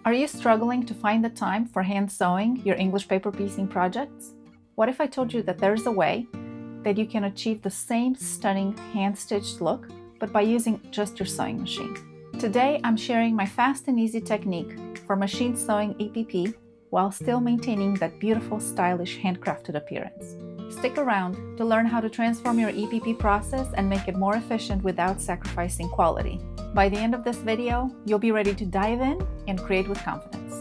Are you struggling to find the time for hand sewing your English paper piecing projects? What if I told you that there's a way that you can achieve the same stunning hand-stitched look, but by using just your sewing machine? Today, I'm sharing my fast and easy technique for machine sewing EPP while still maintaining that beautiful, stylish, handcrafted appearance. Stick around to learn how to transform your EPP process and make it more efficient without sacrificing quality. By the end of this video, you'll be ready to dive in and create with confidence.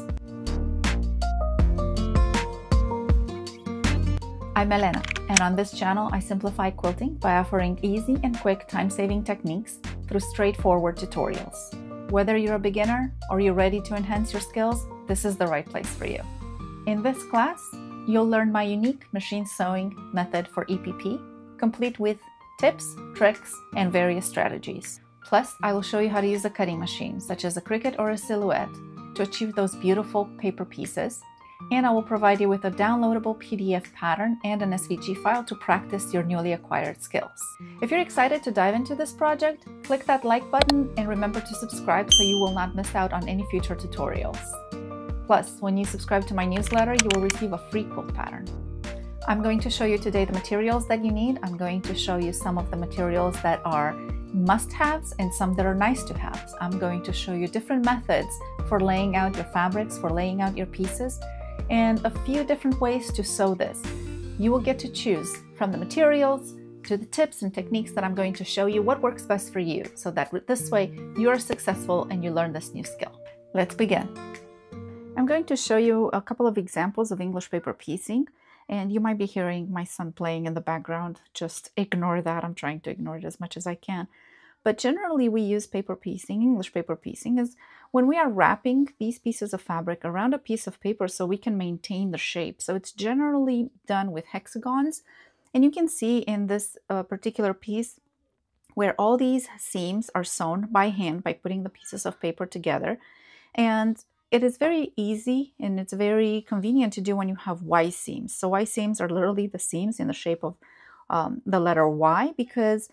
I'm Elena, and on this channel, I simplify quilting by offering easy and quick time-saving techniques through straightforward tutorials. Whether you're a beginner or you're ready to enhance your skills, this is the right place for you. In this class, you'll learn my unique machine sewing method for EPP, complete with tips, tricks, and various strategies. Plus, I will show you how to use a cutting machine, such as a Cricut or a Silhouette, to achieve those beautiful paper pieces. And I will provide you with a downloadable PDF pattern and an SVG file to practice your newly acquired skills. If you're excited to dive into this project, click that like button and remember to subscribe so you will not miss out on any future tutorials. Plus, when you subscribe to my newsletter, you will receive a free quilt pattern. I'm going to show you today the materials that you need. I'm going to show you some of the materials that are must-haves and some that are nice-to-haves. I'm going to show you different methods for laying out your fabrics, for laying out your pieces, and a few different ways to sew this. You will get to choose from the materials to the tips and techniques that I'm going to show you what works best for you, so that this way you are successful and you learn this new skill. Let's begin. I'm going to show you a couple of examples of English paper piecing, and you might be hearing my son playing in the background. Just ignore that. I'm trying to ignore it as much as I can. But generally we use paper piecing. English paper piecing is when we are wrapping these pieces of fabric around a piece of paper so we can maintain the shape. So it's generally done with hexagons. And you can see in this particular piece where all these seams are sewn by hand by putting the pieces of paper together. And it is very easy and it's very convenient to do when you have Y seams. So Y seams are literally the seams in the shape of the letter Y, because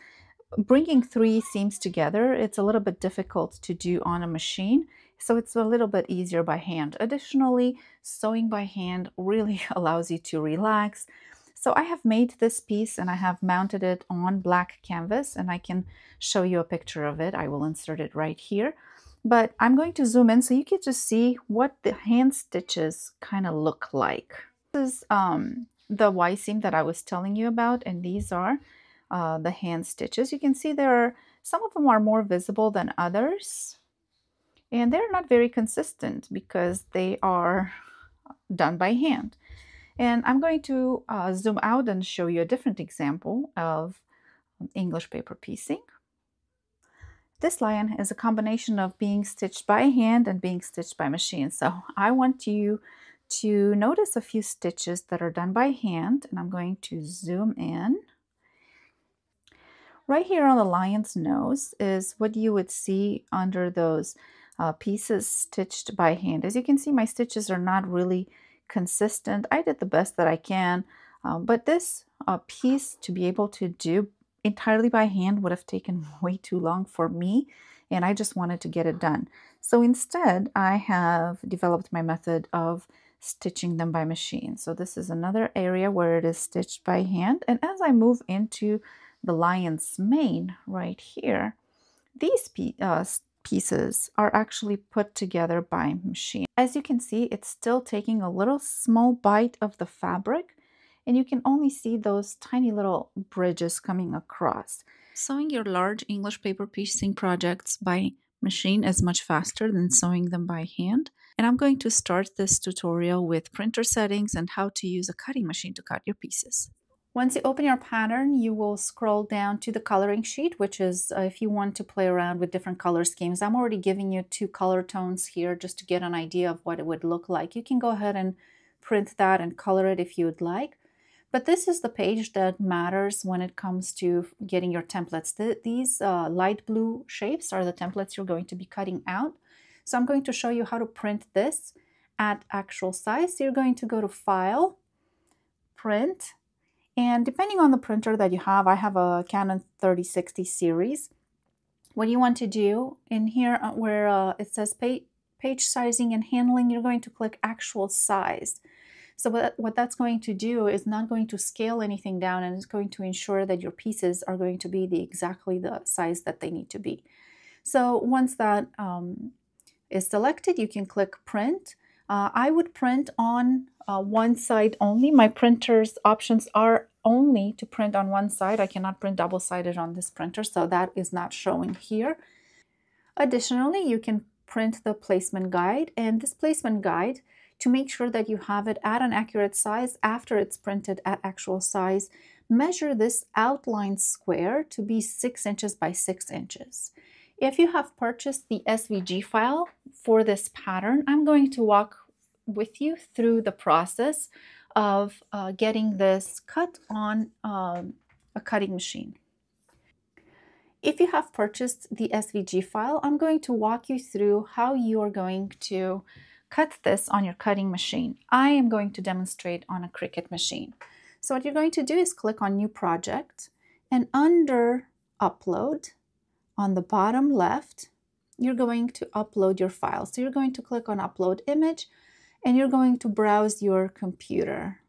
bringing three seams together, it's a little bit difficult to do on a machine. So it's a little bit easier by hand. Additionally, sewing by hand really allows you to relax. So I have made this piece and I have mounted it on black canvas, and I can show you a picture of it. I will insert it right here. But I'm going to zoom in so you can just see what the hand stitches kind of look like. This is the Y seam that I was telling you about, and these are the hand stitches. You can see some of them are more visible than others, and they're not very consistent because they are done by hand. And I'm going to zoom out and show you a different example of English paper piecing. This lion is a combination of being stitched by hand and being stitched by machine. So I want you to notice a few stitches that are done by hand, and I'm going to zoom in. Right here on the lion's nose is what you would see under those pieces stitched by hand. As you can see, my stitches are not really consistent. I did the best that I can, but this piece to be able to do entirely by hand would have taken way too long for me, and I just wanted to get it done. So instead, I have developed my method of stitching them by machine. So this is another area where it is stitched by hand, and as I move into the lion's mane right here, these pieces are actually put together by machine. As you can see, it's still taking a little small bite of the fabric, and you can only see those tiny little bridges coming across. Sewing your large English paper piecing projects by machine is much faster than sewing them by hand. And I'm going to start this tutorial with printer settings and how to use a cutting machine to cut your pieces. Once you open your pattern, you will scroll down to the coloring sheet, which is if you want to play around with different color schemes. I'm already giving you 2 color tones here just to get an idea of what it would look like. You can go ahead and print that and color it if you would like. But this is the page that matters when it comes to getting your templates. These light blue shapes are the templates you're going to be cutting out. So I'm going to show you how to print this at actual size. So you're going to go to File, Print, and depending on the printer that you have, I have a Canon 3060 series. What you want to do in here where it says page sizing and handling, you're going to click actual size. So what that's going to do is not going to scale anything down, and it's going to ensure that your pieces are going to be exactly the size that they need to be. So once that is selected, you can click print. I would print on one side only. My printer's options are only to print on one side. I cannot print double-sided on this printer, so that is not showing here. Additionally, you can print the placement guide, and this placement guide, to make sure that you have it at an accurate size after it's printed at actual size, measure this outline square to be 6 inches by 6 inches. If you have purchased the SVG file for this pattern, I'm going to walk with you through the process of getting this cut on a cutting machine. If you have purchased the SVG file, I'm going to walk you through how you are going to cut this on your cutting machine. I am going to demonstrate on a Cricut machine. So what you're going to do is click on New Project, and under Upload, on the bottom left, you're going to upload your file. So you're going to click on Upload Image, and you're going to browse your computer.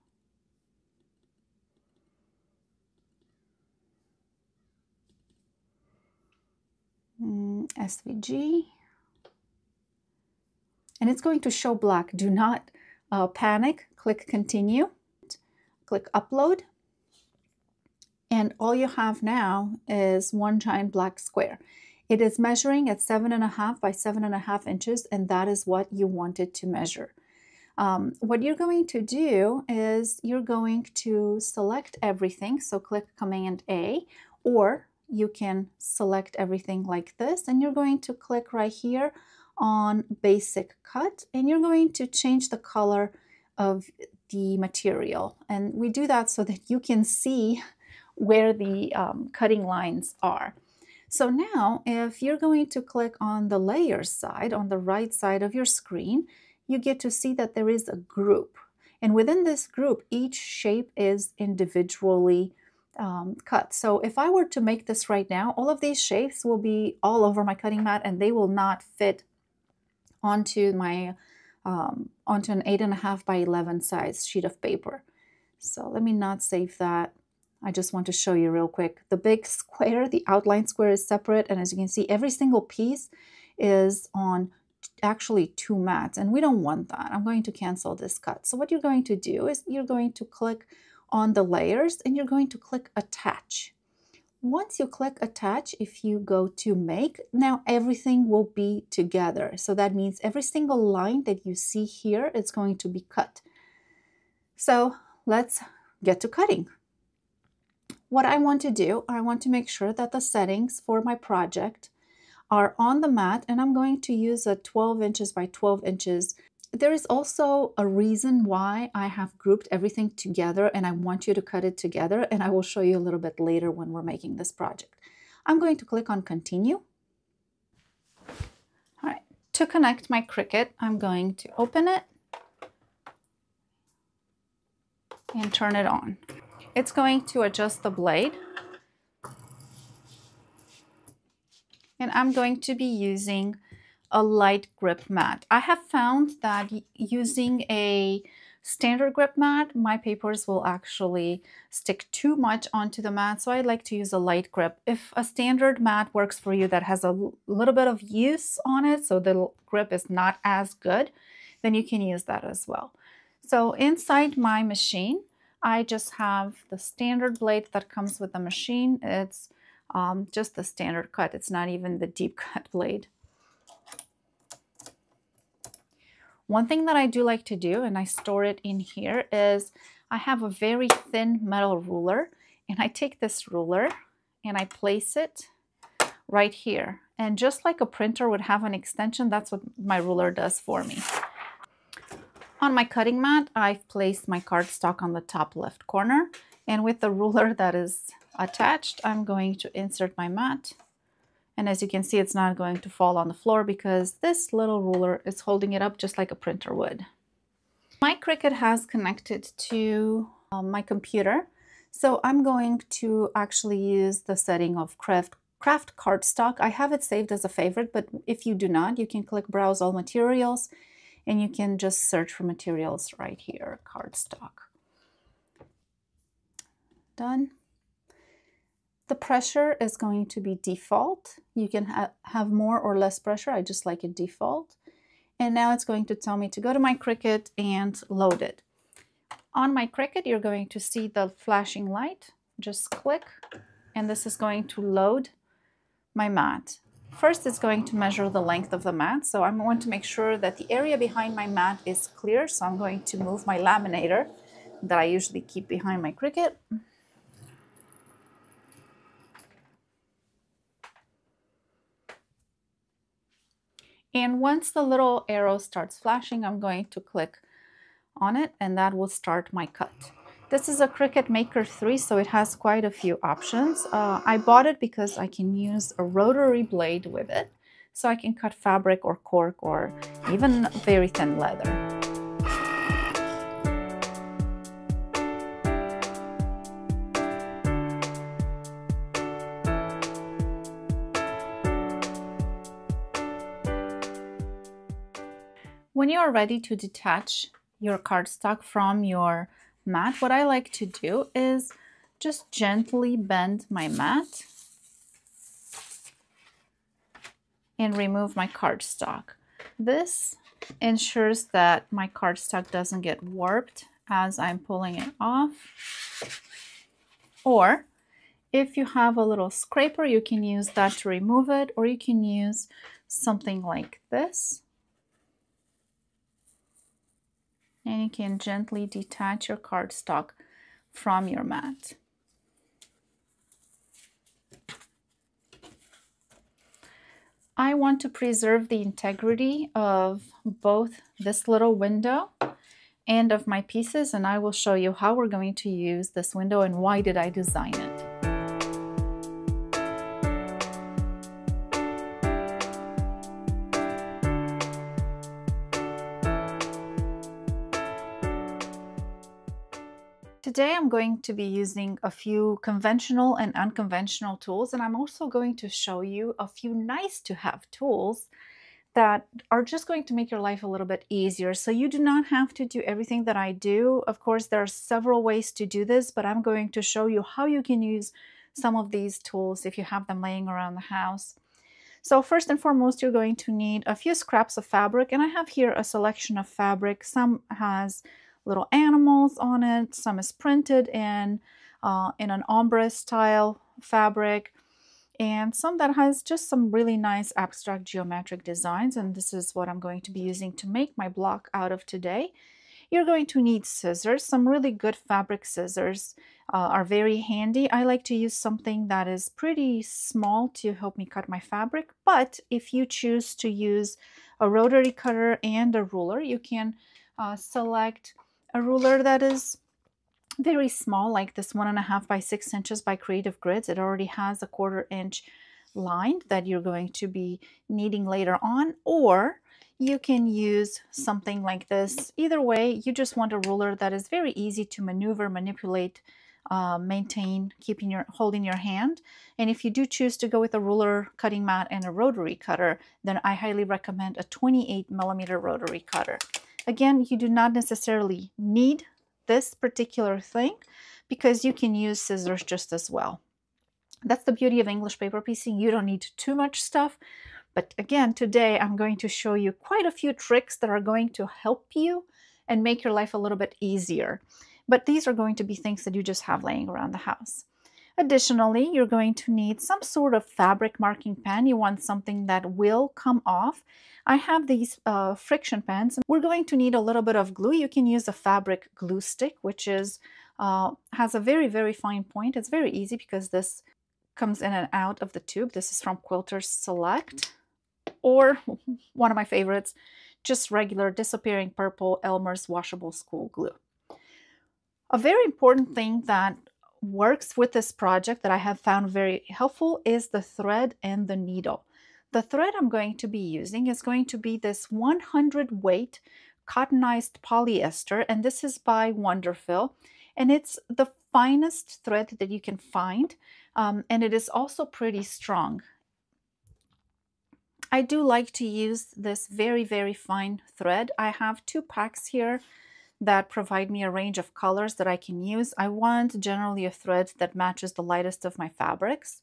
SVG. And it's going to show black. Do not panic. Click Continue. Click Upload. And all you have now is one giant black square. It is measuring at 7.5 by 7.5 inches, and that is what you wanted to measure. What you're going to do is you're going to select everything. So click Command A, or you can select everything like this, and you're going to click right here on Basic Cut, and you're going to change the color of the material. And we do that so that you can see where the cutting lines are. So now if you're going to click on the Layers side, on the right side of your screen, you get to see that there is a group. And within this group, each shape is individually cut. So if I were to make this right now, all of these shapes will be all over my cutting mat, and they will not fit onto my onto an 8.5 by 11 size sheet of paper. So let me not save that. I just want to show you real quick. The big square, the outline square, is separate, and as you can see, every single piece is on actually 2 mats, and we don't want that. I'm going to cancel this cut. So what you're going to do is you're going to click on the layers, and you're going to click Attach. Once you click Attach, if you go to Make, now everything will be together. So that means every single line that you see here is going to be cut. So let's get to cutting. What I want to do, I want to make sure that the settings for my project are on the mat, and I'm going to use a 12 inches by 12 inches. There is also a reason why I have grouped everything together, and I want you to cut it together, and I will show you a little bit later when we're making this project. I'm going to click on Continue. All right, to connect my Cricut, I'm going to open it and turn it on. It's going to adjust the blade. And I'm going to be using a light grip mat. I have found that using a standard grip mat, my papers will actually stick too much onto the mat, so I like to use a light grip. If a standard mat works for you that has a little bit of use on it, so the grip is not as good, then you can use that as well. So inside my machine, I just have the standard blade that comes with the machine. It's just the standard cut. It's not even the deep cut blade. One thing that I do like to do, and I store it in here, is I have a very thin metal ruler, and I take this ruler and I place it right here. And just like a printer would have an extension, that's what my ruler does for me. On my cutting mat, I've placed my cardstock on the top left corner, and with the ruler that is attached, I'm going to insert my mat. And as you can see, it's not going to fall on the floor because this little ruler is holding it up just like a printer would. My Cricut has connected to my computer, so I'm going to actually use the setting of craft cardstock. I have it saved as a favorite, but if you do not, you can click Browse All Materials, and you can just search for materials right here, cardstock. Done. The pressure is going to be default. You can have more or less pressure. I just like it default. And now it's going to tell me to go to my Cricut and load it. On my Cricut, you're going to see the flashing light. Just click, and this is going to load my mat. First, it's going to measure the length of the mat. So I'm going to make sure that the area behind my mat is clear. So I'm going to move my laminator that I usually keep behind my Cricut. And once the little arrow starts flashing, I'm going to click on it, and that will start my cut. This is a Cricut Maker 3, so it has quite a few options. I bought it because I can use a rotary blade with it, so I can cut fabric or cork or even very thin leather. When you are ready to detach your cardstock from your mat, what I like to do is just gently bend my mat and remove my cardstock. This ensures that my cardstock doesn't get warped as I'm pulling it off. Or if you have a little scraper, you can use that to remove it, or you can use something like this. And you can gently detach your cardstock from your mat. I want to preserve the integrity of both this little window and of my pieces, and I will show you how we're going to use this window and why did I design it. Today I'm going to be using a few conventional and unconventional tools, and I'm also going to show you a few nice to have tools that are just going to make your life a little bit easier. So you do not have to do everything that I do. Of course, there are several ways to do this, but I'm going to show you how you can use some of these tools if you have them laying around the house. So first and foremost, you're going to need a few scraps of fabric, and I have here a selection of fabric. Some has little animals on it, some is printed in an ombre style fabric, and some that has just some really nice abstract geometric designs, and this is what I'm going to be using to make my block out of today. You're going to need scissors. Some really good fabric scissors are very handy. I like to use something that is pretty small to help me cut my fabric, but if you choose to use a rotary cutter and a ruler, you can select a ruler that is very small, like this 1.5 by 6 inches by Creative Grids. It already has a 1/4 inch line that you're going to be needing later on, or you can use something like this. Either way, you just want a ruler that is very easy to maneuver, manipulate, maintain, holding your hand. And if you do choose to go with a ruler, cutting mat, and a rotary cutter, then I highly recommend a 28mm rotary cutter. Again, you do not necessarily need this particular thing because you can use scissors just as well. That's the beauty of English paper piecing. You don't need too much stuff. But again, today I'm going to show you quite a few tricks that are going to help you and make your life a little bit easier. But these are going to be things that you just have laying around the house. Additionally, you're going to need some sort of fabric marking pen. You want something that will come off. I have these friction pens. We're going to need a little bit of glue. You can use a fabric glue stick, which is has a very, very fine point. It's very easy because this comes in and out of the tube. This is from Quilter Select, or one of my favorites, just regular Disappearing Purple Elmer's washable school glue. A very important thing that works with this project that I have found very helpful is the thread and the needle. The thread I'm going to be using is going to be this 100 weight cottonized polyester, and this is by Wonderfil, and it's the finest thread that you can find. and it is also pretty strong. I do like to use this very, very fine thread. I have 2 packs here that provide me a range of colors that I can use. I want generally a thread that matches the lightest of my fabrics.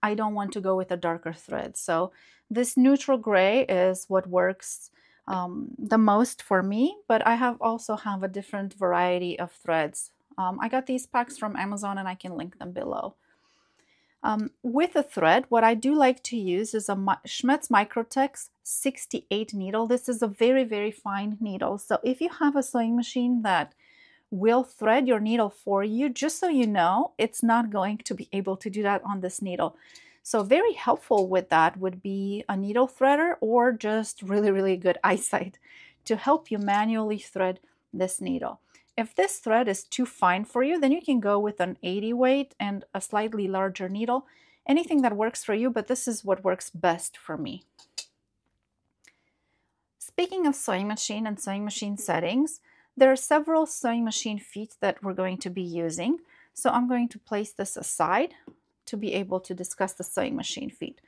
I don't want to go with a darker thread. So this neutral gray is what works the most for me, but I also have a different variety of threads. I got these packs from Amazon and I can link them below. With a thread, what I do like to use is a Schmetz Microtex 68 needle. This is a very, very fine needle. So if you have a sewing machine that will thread your needle for you, just so you know, it's not going to be able to do that on this needle. So very helpful with that would be a needle threader or just really, really good eyesight to help you manually thread this needle. If this thread is too fine for you, then you can go with an 80 weight and a slightly larger needle. Anything that works for you, but this is what works best for me. Speaking of sewing machine and sewing machine settings, there are several sewing machine feet that we're going to be using. So I'm going to place this aside to be able to discuss the sewing machine feet.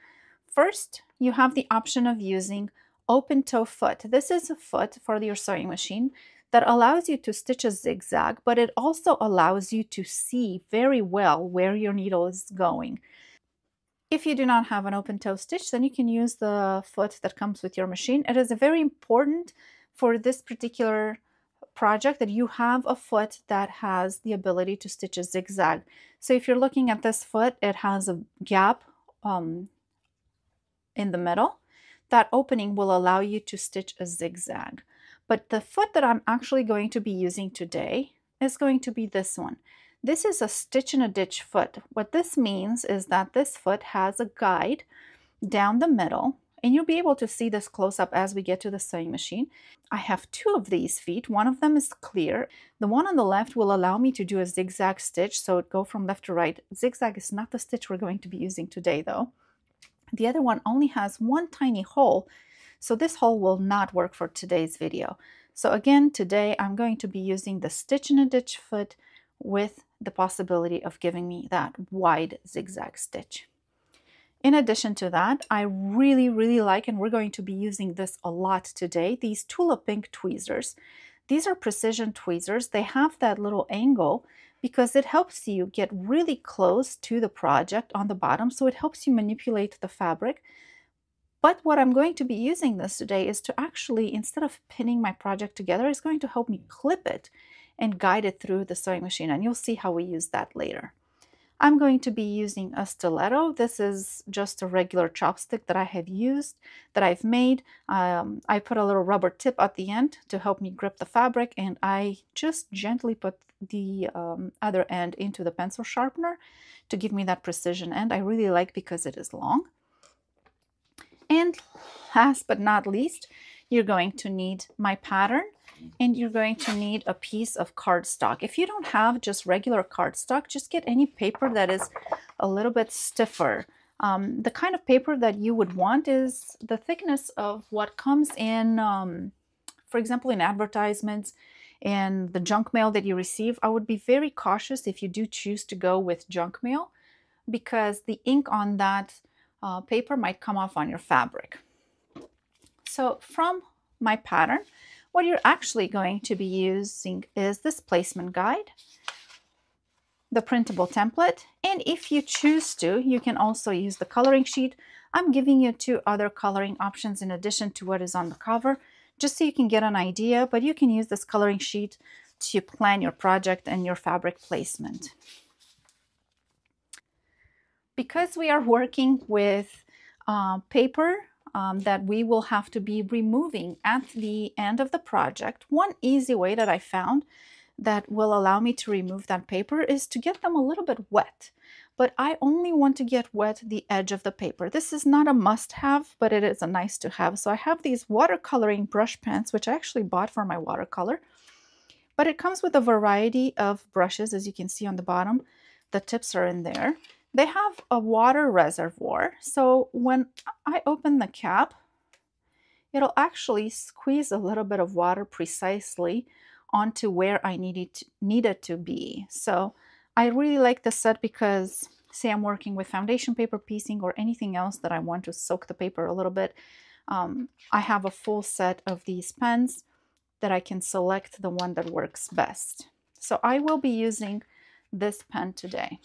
First, you have the option of using open toe foot. This is a foot for your sewing machine that allows you to stitch a zigzag, but it also allows you to see very well where your needle is going. If you do not have an open toe stitch, then you can use the foot that comes with your machine. It is very important for this particular project that you have a foot that has the ability to stitch a zigzag. So if you're looking at this foot, it has a gap in the middle. That opening will allow you to stitch a zigzag. But the foot that I'm actually going to be using today is going to be this one. This is a stitch in a ditch foot. What this means is that this foot has a guide down the middle, and you'll be able to see this close up as we get to the sewing machine. I have 2 of these feet. One of them is clear. The one on the left will allow me to do a zigzag stitch, so it go from left to right. Zigzag is not the stitch we're going to be using today though. The other one only has one tiny hole, so this hole will not work for today's video. So again, today I'm going to be using the stitch in a ditch foot with the possibility of giving me that wide zigzag stitch. In addition to that, I really, really like, and we're going to be using this a lot today, these Tula Pink tweezers. These are precision tweezers. They have that little angle because it helps you get really close to the project on the bottom, so it helps you manipulate the fabric. But what I'm going to be using this today is to actually, instead of pinning my project together, it's going to help me clip it and guide it through the sewing machine, and you'll see how we use that later. I'm going to be using a stiletto. This is just a regular chopstick that I have used, that I've made. I put a little rubber tip at the end to help me grip the fabric, and I just gently put the other end into the pencil sharpener to give me that precision end. I really like because it is long. And last but not least, you're going to need my pattern, and you're going to need a piece of cardstock. If you don't have just regular cardstock, just get any paper that is a little bit stiffer. The kind of paper that you would want is the thickness of what comes in, for example, in advertisements and the junk mail that you receive. I would be very cautious if you do choose to go with junk mail, because the ink on that paper might come off on your fabric. So from my pattern, what you're actually going to be using is this placement guide, the printable template, and if you choose to, you can also use the coloring sheet. I'm giving you 2 other coloring options in addition to what is on the cover, just so you can get an idea, but you can use this coloring sheet to plan your project and your fabric placement. Because we are working with paper that we will have to be removing at the end of the project, one easy way that I found that will allow me to remove that paper is to get them a little bit wet. But I only want to get wet the edge of the paper. This is not a must-have, but it is a nice to have. So I have these watercoloring brush pens, which I actually bought for my watercolor. But it comes with a variety of brushes, as you can see on the bottom. The tips are in there. They have a water reservoir, so when I open the cap, it'll actually squeeze a little bit of water precisely onto where I need it to be. So I really like this set because say I'm working with foundation paper piecing or anything else that I want to soak the paper a little bit, I have a full set of these pens that I can select the one that works best. So I will be using this pen today.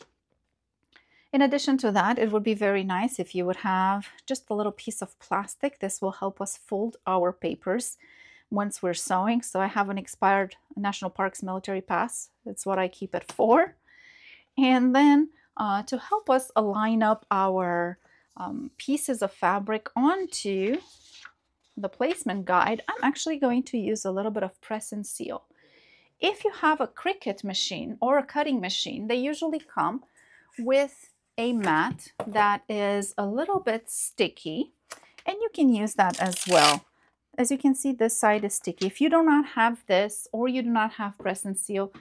In addition to that, it would be very nice if you would have just a little piece of plastic. This will help us fold our papers once we're sewing. So I have an expired National Parks military pass. That's what I keep it for. And then to help us align up our pieces of fabric onto the placement guide, I'm actually going to use a little bit of press and seal. If you have a Cricut machine or a cutting machine, they usually come with a mat that is a little bit sticky, and you can use that as well. As you can see, this side is sticky. If you do not have this, or you do not have press and seal,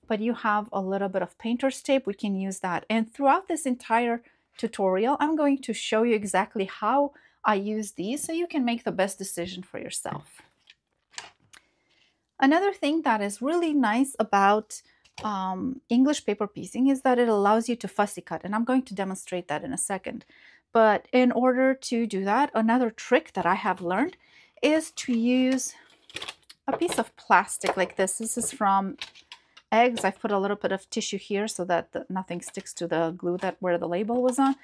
but you have a little bit of painter's tape, we can use that. And throughout this entire tutorial, I'm going to show you exactly how I use these so you can make the best decision for yourself. Another thing that is really nice about English paper piecing is that it allows you to fussy cut, and I'm going to demonstrate that in a second. But in order to do that, another trick that I have learned is to use a piece of plastic like this. This is from Eggs. I've put a little bit of tissue here so that nothing sticks to the glue that where the label was on.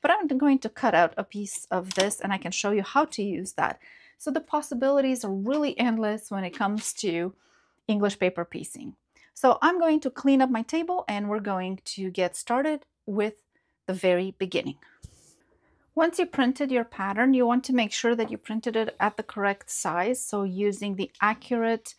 But I'm going to cut out a piece of this, and I can show you how to use that. So the possibilities are really endless when it comes to English paper piecing. So I'm going to clean up my table, and we're going to get started with the very beginning. Once you printed your pattern, you want to make sure that you printed it at the correct size. So using the accurate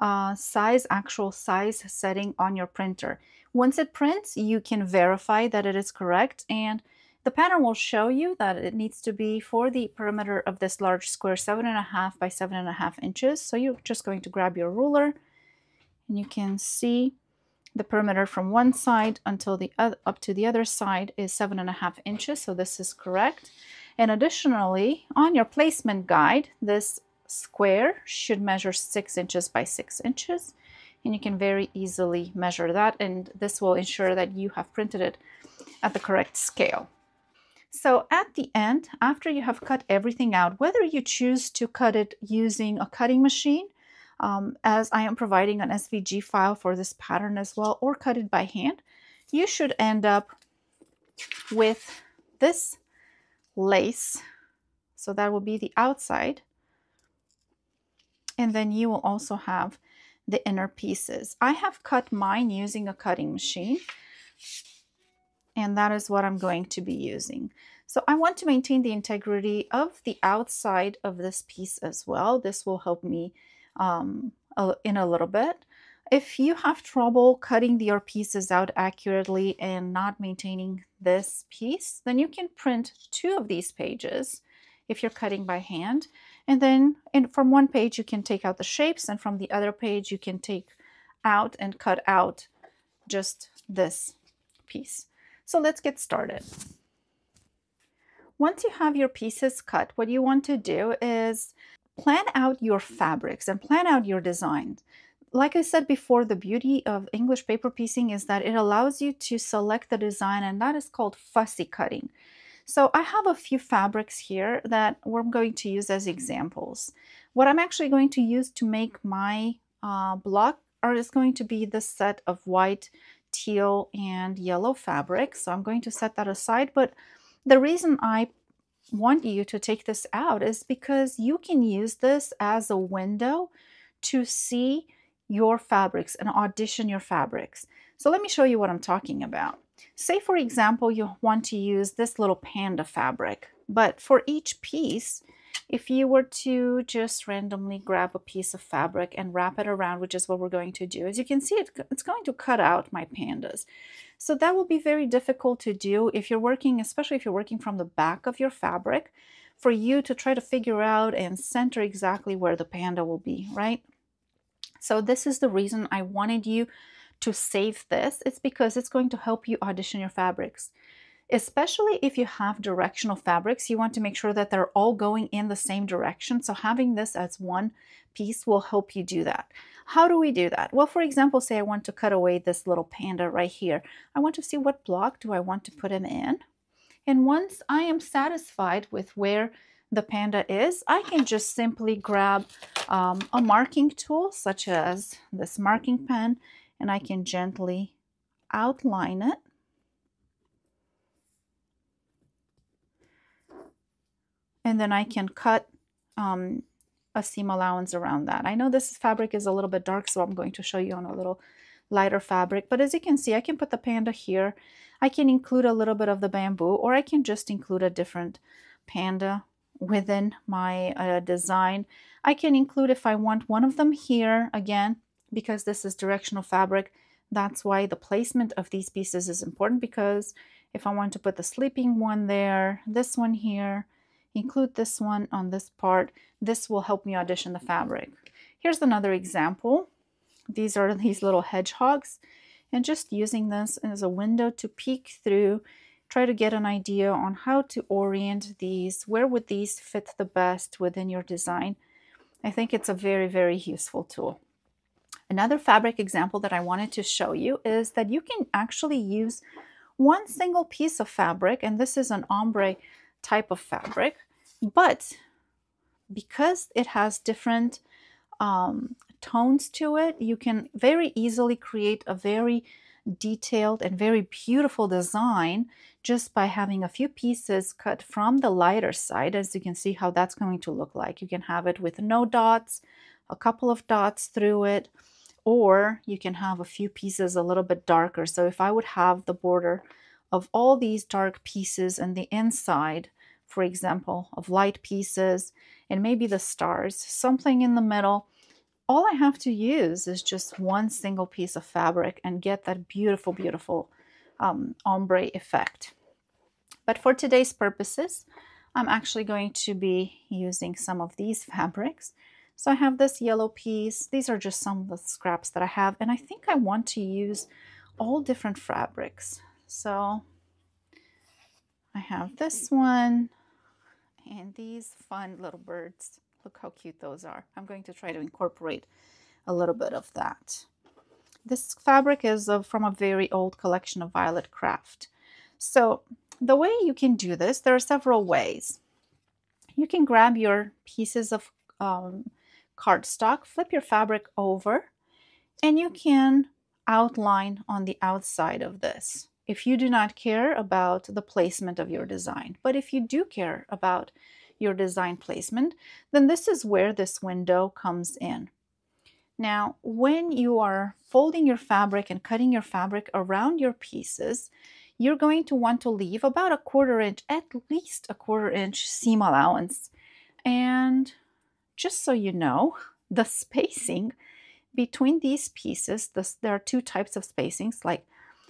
actual size setting on your printer. Once it prints, you can verify that it is correct, and the pattern will show you that it needs to be for the perimeter of this large square 7.5 by 7.5 inches. So you're just going to grab your ruler, and you can see the perimeter from one side until the other, up to the other side is 7.5 inches. So this is correct. And additionally, on your placement guide, this square should measure 6 inches by 6 inches, and you can very easily measure that, and this will ensure that you have printed it at the correct scale. So at the end, after you have cut everything out, whether you choose to cut it using a cutting machine, as I am providing an SVG file for this pattern as well, or cut it by hand, you should end up with this lace. So that will be the outside. And then you will also have the inner pieces. I have cut mine using a cutting machine, and that is what I'm going to be using. So I want to maintain the integrity of the outside of this piece as well. This will help me in a little bit. If you have trouble cutting your pieces out accurately and not maintaining this piece, then you can print 2 of these pages if you're cutting by hand. And then from one page you can take out the shapes, and from the other page you can take out and cut out just this piece. So let's get started. Once you have your pieces cut, what you want to do is plan out your fabrics and plan out your designs. Like I said before, the beauty of English paper piecing is that it allows you to select the design, and that is called fussy cutting. So I have a few fabrics here that we're going to use as examples. What I'm actually going to use to make my block is going to be this set of white, teal, and yellow fabrics. So I'm going to set that aside. But the reason I want you to take this out is because you can use this as a window to see your fabrics and audition your fabrics. So let me show you what I'm talking about. Say, for example, you want to use this little panda fabric, but for each piece, if you were to just randomly grab a piece of fabric and wrap it around, which is what we're going to do, as you can see, it's going to cut out my pandas. So that will be very difficult to do if you're working, especially if you're working from the back of your fabric, for you to try to figure out and center exactly where the panda will be, right? So this is the reason I wanted you to save this. It's because it's going to help you audition your fabrics. Especially if you have directional fabrics, you want to make sure that they're all going in the same direction. So having this as one piece will help you do that. How do we do that? Well, for example, say I want to cut away this little panda right here. I want to see what block do I want to put him in. And once I am satisfied with where the panda is, I can just simply grab a marking tool such as this marking pen, and I can gently outline it. And then I can cut a seam allowance around that. I know this fabric is a little bit dark, so I'm going to show you on a little lighter fabric. But as you can see, I can put the panda here. I can include a little bit of the bamboo, or I can just include a different panda within my design. I can include, if I want, one of them here. Again, because this is directional fabric, that's why the placement of these pieces is important, because if I want to put the sleeping one there, this one here, include this one on this part, this will help me audition the fabric. Here's another example. These are these little hedgehogs, and just using this as a window to peek through, try to get an idea on how to orient these, where would these fit the best within your design. I think it's a very, very useful tool. Another fabric example that I wanted to show you is that you can actually use one single piece of fabric, and this is an ombre type of fabric, but because it has different tones to it, you can very easily create a very detailed and very beautiful design just by having a few pieces cut from the lighter side. As you can see how that's going to look like. You can have it with no dots, a couple of dots through it, or you can have a few pieces a little bit darker. So if I would have the border of all these dark pieces and the inside, for example, of light pieces, and maybe the stars, something in the middle, all I have to use is just one single piece of fabric and get that beautiful, beautiful ombre effect. But for today's purposes, I'm actually going to be using some of these fabrics. So I have this yellow piece. These are just some of the scraps that I have, and I think I want to use all different fabrics. So I have this one and these fun little birds. Look how cute those are. I'm going to try to incorporate a little bit of that. This fabric is from a very old collection of Violet Craft. So the way you can do this, there are several ways. You can grab your pieces of cardstock, flip your fabric over, and you can outline on the outside of this. If you do not care about the placement of your design, but if you do care about your design placement, then this is where this window comes in. Now, when you are folding your fabric and cutting your fabric around your pieces, you're going to want to leave about a 1/4 inch, at least a 1/4 inch seam allowance. And just so you know, the spacing between these pieces, there are two types of spacings, like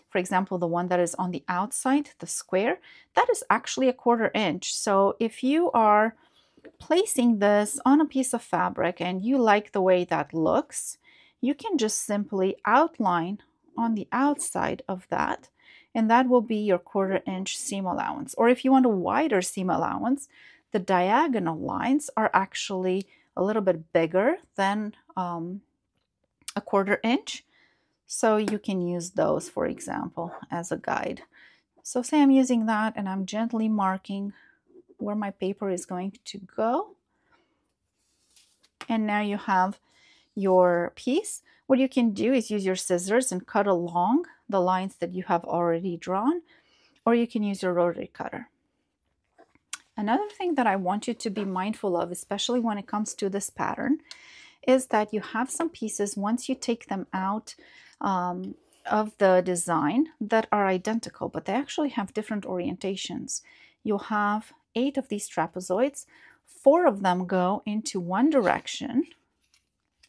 for example, the one that is on the outside, the square, that is actually a 1/4 inch. So if you are placing this on a piece of fabric and you like the way that looks, you can just simply outline on the outside of that, and that will be your 1/4 inch seam allowance. Or if you want a wider seam allowance, the diagonal lines are actually a little bit bigger than a 1/4 inch. So you can use those, for example, as a guide. So say I'm using that and I'm gently marking where my paper is going to go. And now you have your piece. What you can do is use your scissors and cut along the lines that you have already drawn, or you can use your rotary cutter. Another thing that I want you to be mindful of, especially when it comes to this pattern, is that you have some pieces, once you take them out of the design, that are identical, but they actually have different orientations. You'll have 8 of these trapezoids. 4 of them go into one direction,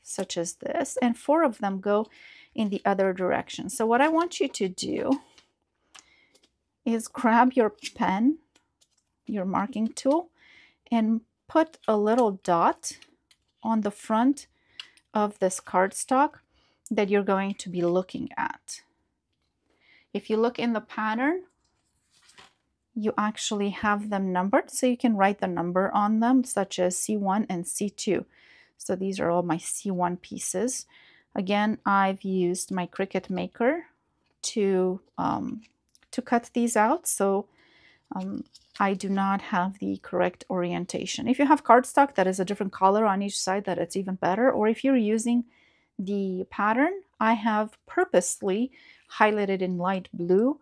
such as this, and 4 of them go in the other direction. So what I want you to do is grab your pen, your marking tool, and put a little dot on the front of this cardstock that you're going to be looking at. If you look in the pattern, you actually have them numbered, so you can write the number on them, such as C1 and C2. So these are all my C1 pieces. Again, I've used my Cricut Maker to cut these out, so I do not have the correct orientation. If you have cardstock that is a different color on each side, that it's even better. Or if you're using the pattern, I have purposely highlighted in light blue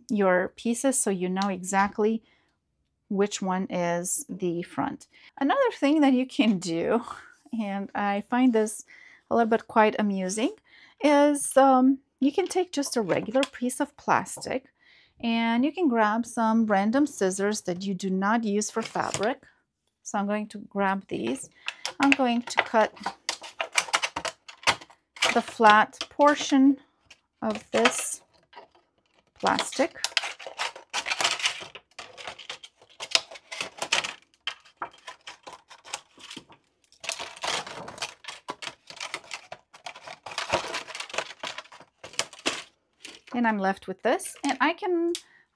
your pieces so you know exactly which one is the front. Another thing that you can do, and I find this a little bit quite amusing, is you can take just a regular piece of plastic and you can grab some random scissors that you do not use for fabric. So I'm going to grab these. I'm going to cut the flat portion of this plastic. And I'm left with this, and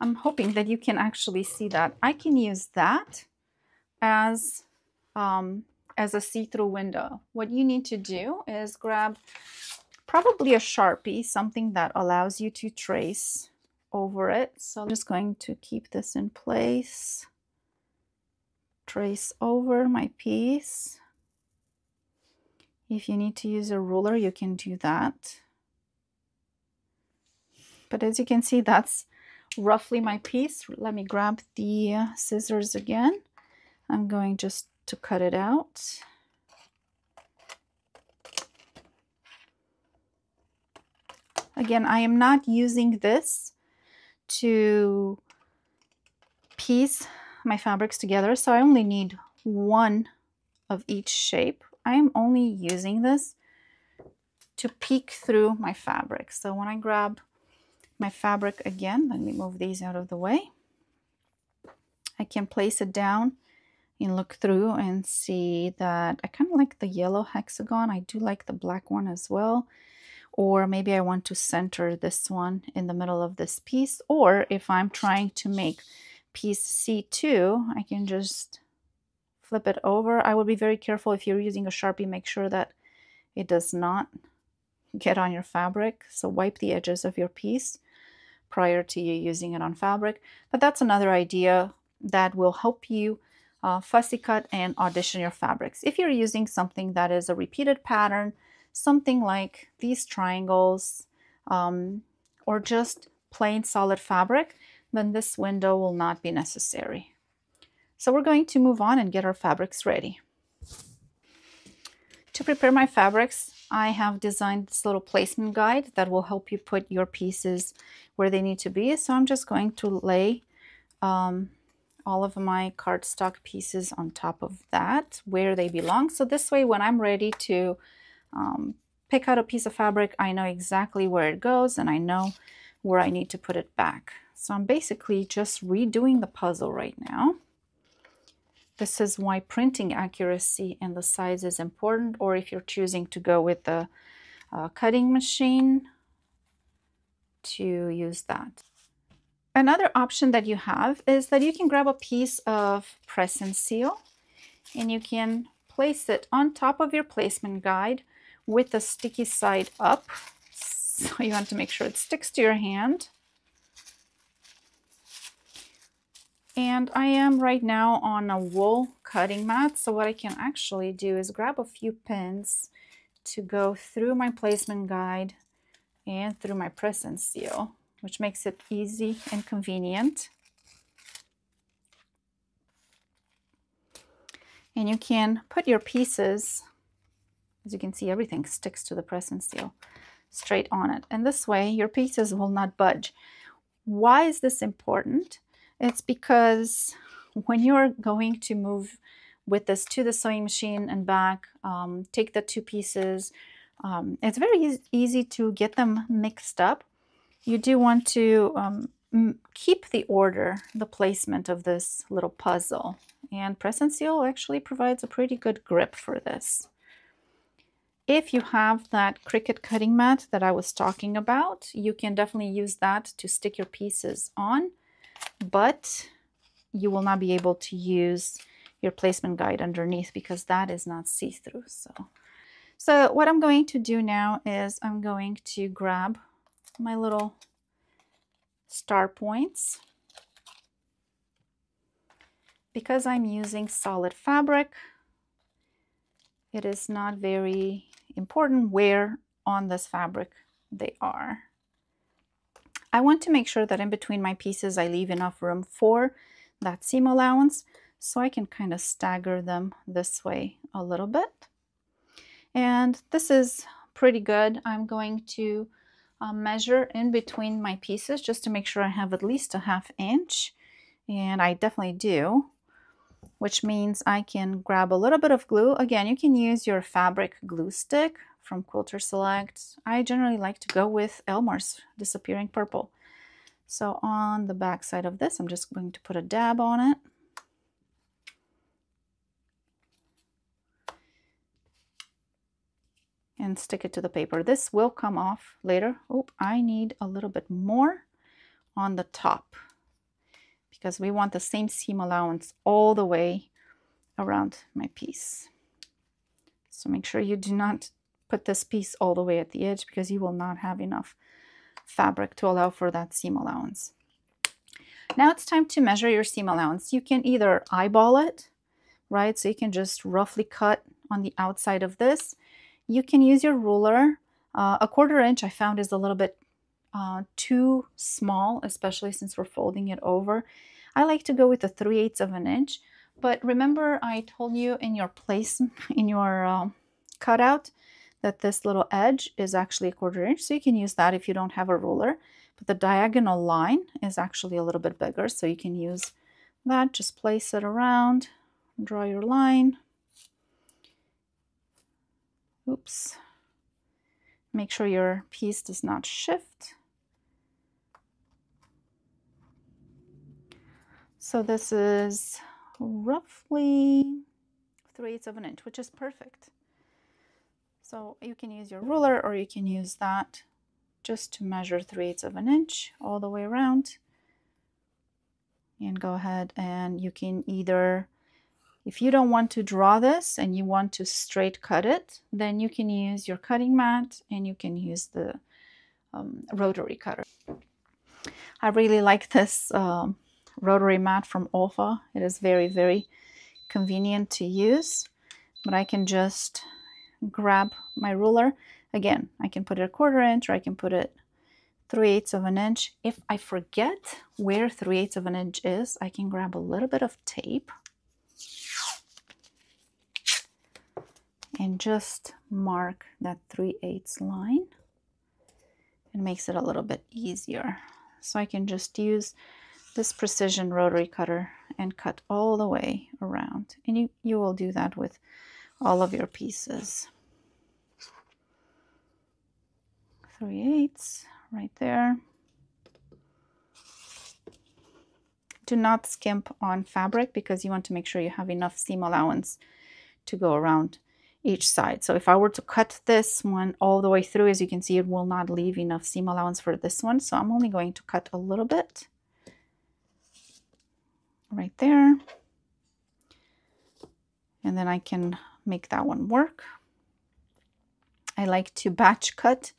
I'm hoping that you can actually see that. I can use that as a see-through window. What you need to do is grab probably a Sharpie, something that allows you to trace over it. So I'm just going to keep this in place, trace over my piece. If you need to use a ruler, you can do that. But as you can see, that's roughly my piece. Let me grab the scissors again. I'm going just to cut it out. Again, I am not using this to piece my fabrics together, so I only need one of each shape. I am only using this to peek through my fabric. So when I grab my fabric again, let me move these out of the way. I can place it down and look through and see that I kind of like the yellow hexagon. I do like the black one as well. Or maybe I want to center this one in the middle of this piece. Or if I'm trying to make piece C2, I can just flip it over. I would be very careful if you're using a Sharpie. Make sure that it does not get on your fabric. So wipe the edges of your piece prior to you using it on fabric. But that's another idea that will help you fussy cut and audition your fabrics. If you're using something that is a repeated pattern, something like these triangles, or just plain solid fabric, then this window will not be necessary. So we're going to move on and get our fabrics ready. To prepare my fabrics, I have designed this little placement guide that will help you put your pieces where they need to be. So I'm just going to lay all of my cardstock pieces on top of that where they belong. So this way, when I'm ready to pick out a piece of fabric, I know exactly where it goes and I know where I need to put it back. So I'm basically just redoing the puzzle right now. This is why printing accuracy and the size is important, or if you're choosing to go with the cutting machine, to use that. Another option that you have is that you can grab a piece of press and seal and you can place it on top of your placement guide with the sticky side up. So you want to make sure it sticks to your hand. And I am right now on a wool cutting mat. So what I can actually do is grab a few pins to go through my placement guide and through my press and seal, which makes it easy and convenient. And you can put your pieces, as you can see, everything sticks to the press and seal straight on it. And this way your pieces will not budge. Why is this important? It's because when you're going to move with this to the sewing machine and back, take the two pieces, it's very easy to get them mixed up. You do want to keep the order, the placement of this little puzzle. And press and seal actually provides a pretty good grip for this. If you have that Cricut cutting mat that I was talking about, you can definitely use that to stick your pieces on. but you will not be able to use your placement guide underneath because that is not see-through. So what I'm going to do now is I'm going to grab my little star points. Because I'm using solid fabric, it is not very important where on this fabric they are. I want to make sure that in between my pieces I leave enough room for that seam allowance, so I can kind of stagger them this way a little bit. And this is pretty good. I'm going to measure in between my pieces just to make sure I have at least a 1/2 inch, and I definitely do, which means I can grab a little bit of glue. Again, you can use your fabric glue stick from Quilter Select. I generally like to go with Elmer's Disappearing Purple. So on the back side of this, I'm just going to put a dab on it. And stick it to the paper. This will come off later. Oh, I need a little bit more on the top because we want the same seam allowance all the way around my piece. So make sure you do not put this piece all the way at the edge because you will not have enough fabric to allow for that seam allowance. Now it's time to measure your seam allowance. You can either eyeball it, right? So you can just roughly cut on the outside of this. You can use your ruler. A 1/4 inch I found is a little bit too small, especially since we're folding it over. I like to go with a 3/8 of an inch. But remember I told you in your cutout that this little edge is actually a 1/4 inch. So you can use that if you don't have a ruler. But the diagonal line is actually a little bit bigger. So you can use that. Just place it around, draw your line. Oops. Make sure your piece does not shift. So this is roughly 3/8 of an inch, which is perfect. So you can use your ruler or you can use that just to measure 3/8 of an inch all the way around. And go ahead and you can either, if you don't want to draw this and you want to straight cut it, then you can use your cutting mat and you can use the rotary cutter. I really like this rotary mat from Olfa. It is very, very convenient to use, but I can just grab my ruler. Again, I can put it a 1/4 inch or I can put it 3/8 of an inch. If I forget where 3/8 of an inch is, I can grab a little bit of tape and just mark that 3/8 line. It makes it a little bit easier. So I can just use this precision rotary cutter and cut all the way around. And you will do that with all of your pieces. 3/8 right there. Do not skimp on fabric because you want to make sure you have enough seam allowance to go around each side. So if I were to cut this one all the way through, as you can see, it will not leave enough seam allowance for this one. So I'm only going to cut a little bit right there. And then I can make that one work. I like to batch cut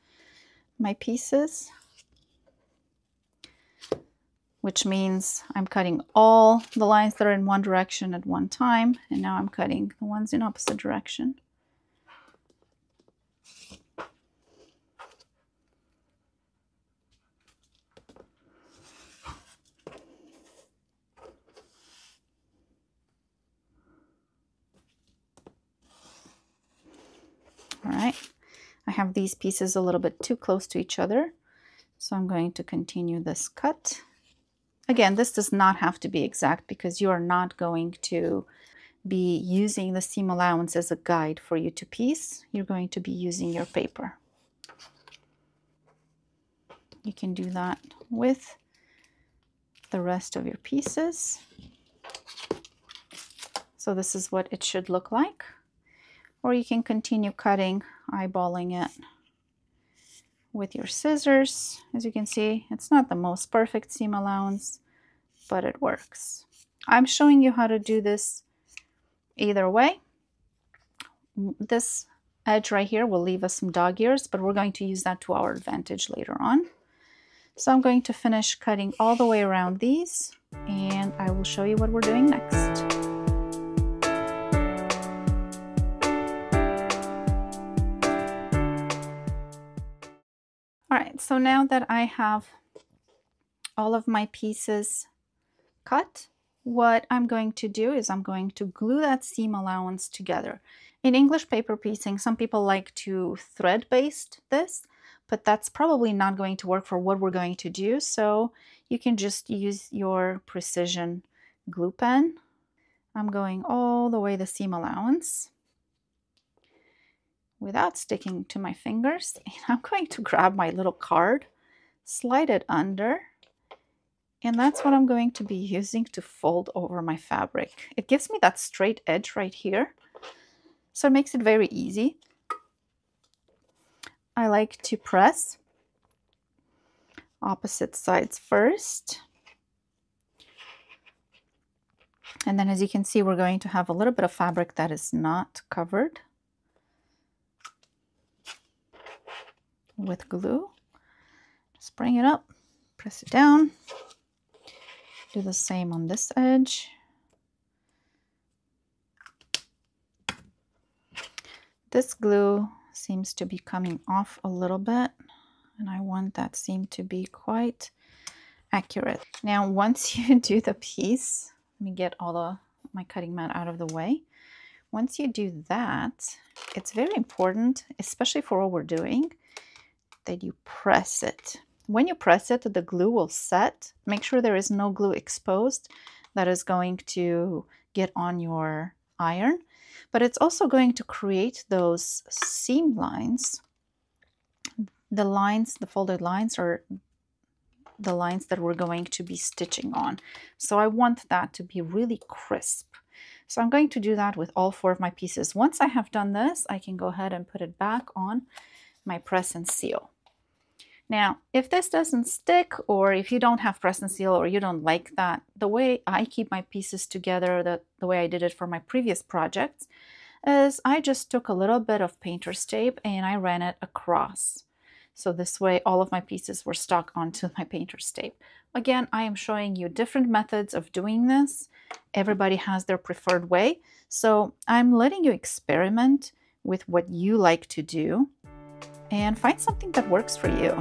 my pieces, which means I'm cutting all the lines that are in one direction at one time. And now I'm cutting the ones in opposite direction. All right, I have these pieces a little bit too close to each other, so I'm going to continue this cut. Again, this does not have to be exact because you are not going to be using the seam allowance as a guide for you to piece. You're going to be using your paper. You can do that with the rest of your pieces. So this is what it should look like. Or you can continue cutting, eyeballing it with your scissors. As you can see, it's not the most perfect seam allowance, but it works. I'm showing you how to do this either way. This edge right here will leave us some dog ears, but we're going to use that to our advantage later on. So I'm going to finish cutting all the way around these, and I will show you what we're doing next. All right, so now that I have all of my pieces cut, what I'm going to do is I'm going to glue that seam allowance together. In English paper piecing, some people like to thread baste this, but that's probably not going to work for what we're going to do. So you can just use your precision glue pen. I'm going all the way the seam allowance without sticking to my fingers. And I'm going to grab my little card, slide it under, and that's what I'm going to be using to fold over my fabric. It gives me that straight edge right here, so it makes it very easy. I like to press opposite sides first. And then as you can see, we're going to have a little bit of fabric that is not covered with glue. Just bring it up, press it down. Do the same on this edge. This glue seems to be coming off a little bit, and I want that seam to be quite accurate. Now, once you do the piece, let me get all my cutting mat out of the way. Once you do that, it's very important, especially for what we're doing, that you press it. When you press it, the glue will set. Make sure there is no glue exposed that is going to get on your iron, but it's also going to create those seam lines. The lines, the folded lines, are the lines that we're going to be stitching on. So I want that to be really crisp. So I'm going to do that with all 4 of my pieces. Once I have done this, I can go ahead and put it back on my press and seal. Now, if this doesn't stick, or if you don't have press and seal, or you don't like that, the way I keep my pieces together, the way I did it for my previous projects, is I just took a little bit of painter's tape and I ran it across. So this way all of my pieces were stuck onto my painter's tape. Again, I am showing you different methods of doing this. Everybody has their preferred way. So I'm letting you experiment with what you like to do and find something that works for you.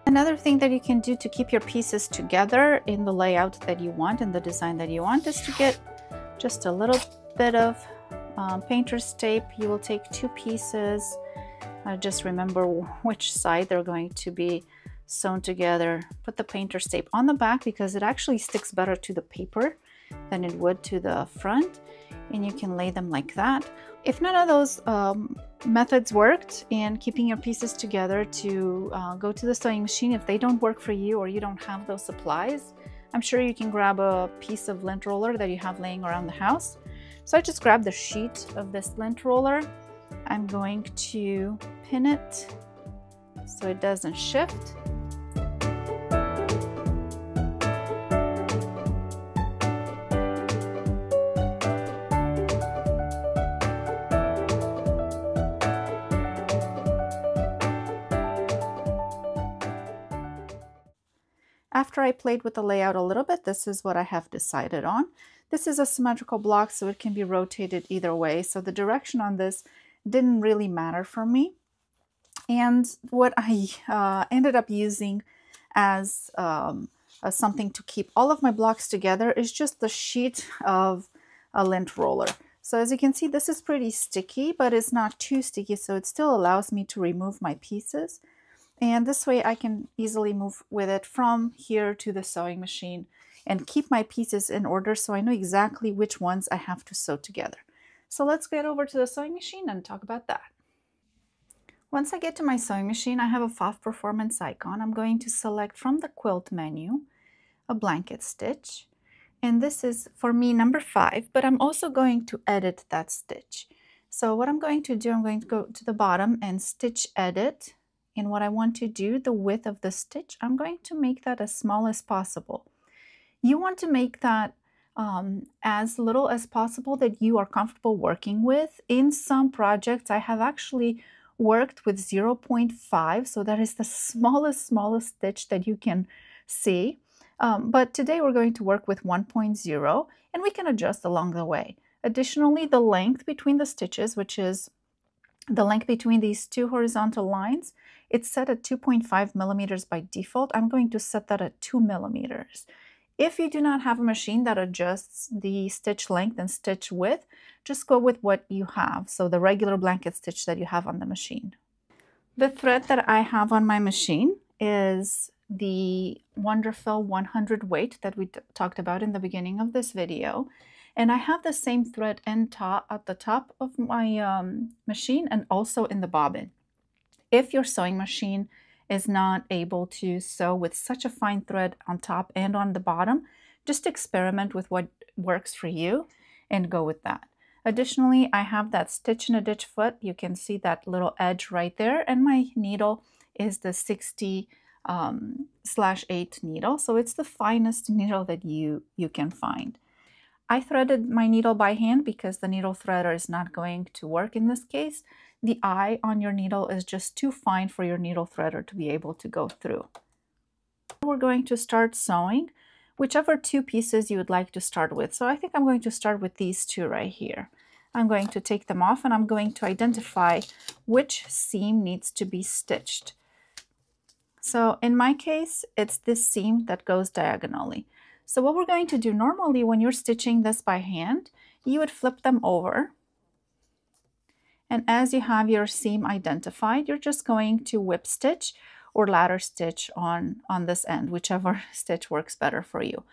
Another thing that you can do to keep your pieces together in the layout that you want and the design that you want is to get just a little bit of painter's tape. You will take 2 pieces. Just remember which side they're going to be sewn together. Put the painter's tape on the back because it actually sticks better to the paper than it would to the front, and you can lay them like that. If none of those methods worked in keeping your pieces together, to go to the sewing machine. If they don't work for you or you don't have those supplies, I'm sure you can grab a piece of lint roller that you have laying around the house. So I just grabbed the sheet of this lint roller. I'm going to pin it so it doesn't shift. After I played with the layout a little bit, this is what I have decided on. This is a symmetrical block, so it can be rotated either way. So the direction on this didn't really matter for me. And what I ended up using as something to keep all of my blocks together is just the sheet of a lint roller. So as you can see, this is pretty sticky, but it's not too sticky, so it still allows me to remove my pieces. And this way I can easily move with it from here to the sewing machine and keep my pieces in order so I know exactly which ones I have to sew together. So let's get over to the sewing machine and talk about that. Once I get to my sewing machine, I have a FOF performance icon. I'm going to select from the quilt menu a blanket stitch. And this is for me number 5, but I'm also going to edit that stitch. So what I'm going to do, I'm going to go to the bottom and stitch edit. And what I want to do, the width of the stitch, I'm going to make that as small as possible. You want to make that as little as possible that you are comfortable working with. In some projects, I have actually worked with 0.5, so that is the smallest stitch that you can see. But today we're going to work with 1.0, and we can adjust along the way. Additionally, the length between the stitches, which is the length between these two horizontal lines, it's set at 2.5 millimeters by default. I'm going to set that at 2 millimeters. If you do not have a machine that adjusts the stitch length and stitch width, just go with what you have, so the regular blanket stitch that you have on the machine. The thread that I have on my machine is the Wonderful 100 weight that we talked about in the beginning of this video. And I have the same thread at the top of my machine and also in the bobbin. If your sewing machine is not able to sew with such a fine thread on top and on the bottom, just experiment with what works for you and go with that. Additionally, I have that stitch in a ditch foot. You can see that little edge right there, and my needle is the 60/8 needle, so it's the finest needle that you can find. I threaded my needle by hand because the needle threader is not going to work in this case. The eye on your needle is just too fine for your needle threader to be able to go through. We're going to start sewing whichever 2 pieces you would like to start with. So I think I'm going to start with these 2 right here. I'm going to take them off and I'm going to identify which seam needs to be stitched. So in my case, it's this seam that goes diagonally. So what we're going to do normally when you're stitching this by hand, you would flip them over. And as you have your seam identified, you're just going to whip stitch or ladder stitch on this end, whichever stitch works better for you.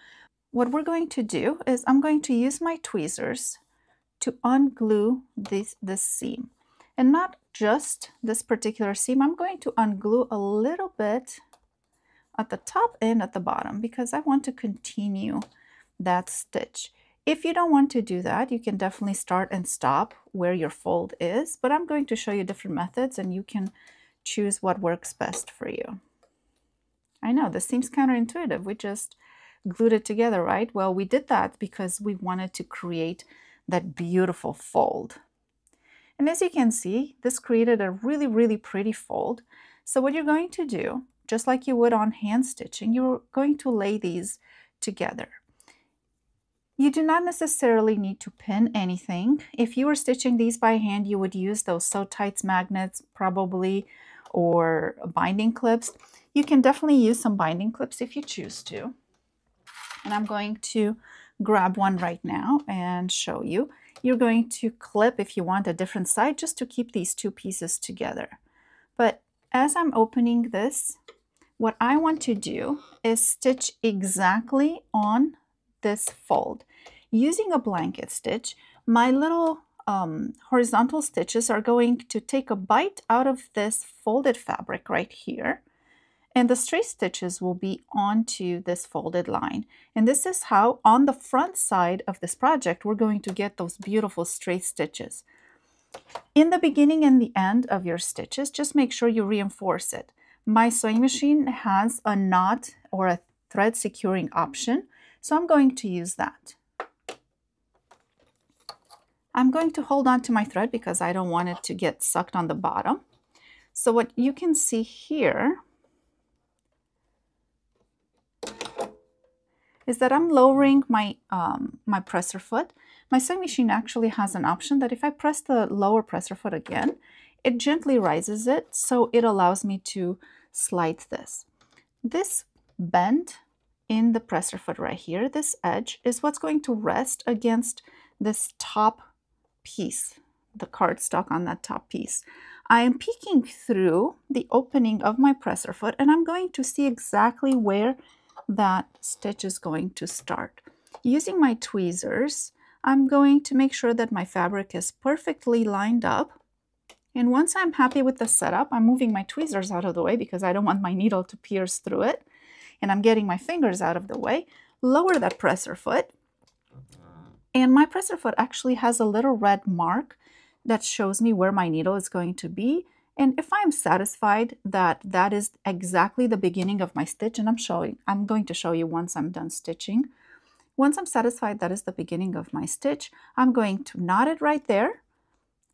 What we're going to do is I'm going to use my tweezers to unglue this seam. And not just this particular seam, I'm going to unglue a little bit at the top and at the bottom because I want to continue that stitch. If you don't want to do that, you can definitely start and stop where your fold is, but I'm going to show you different methods and you can choose what works best for you. I know this seems counterintuitive. We just glued it together, right? Well, we did that because we wanted to create that beautiful fold. And as you can see, this created a really, really pretty fold. So what you're going to do, just like you would on hand stitching, you're going to lay these together. You do not necessarily need to pin anything. If you were stitching these by hand, you would use those Sew Tights magnets probably, or binding clips. You can definitely use some binding clips if you choose to. And I'm going to grab one right now and show you. You're going to clip, if you want, a different side just to keep these 2 pieces together. But as I'm opening this, what I want to do is stitch exactly on this fold. Using a blanket stitch, my little horizontal stitches are going to take a bite out of this folded fabric right here, and the straight stitches will be onto this folded line. And this is how on the front side of this project we're going to get those beautiful straight stitches. In the beginning and the end of your stitches, just make sure you reinforce it. My sewing machine has a knot or a thread securing option, so I'm going to use that. I'm going to hold on to my thread because I don't want it to get sucked on the bottom. So what you can see here is that I'm lowering my, my presser foot. My sewing machine actually has an option that if I press the lower presser foot again, it gently rises it, so it allows me to slide this. This bend in the presser foot right here, this edge, is what's going to rest against this top piece, the cardstock on that top piece. I am peeking through the opening of my presser foot, and I'm going to see exactly where that stitch is going to start. Using my tweezers, I'm going to make sure that my fabric is perfectly lined up. And once I'm happy with the setup, I'm moving my tweezers out of the way because I don't want my needle to pierce through it. And I'm getting my fingers out of the way. Lower that presser foot. And my presser foot actually has a little red mark that shows me where my needle is going to be. And if I'm satisfied that that is exactly the beginning of my stitch, and I'm going to show you once I'm done stitching. Once I'm satisfied that is the beginning of my stitch, I'm going to knot it right there,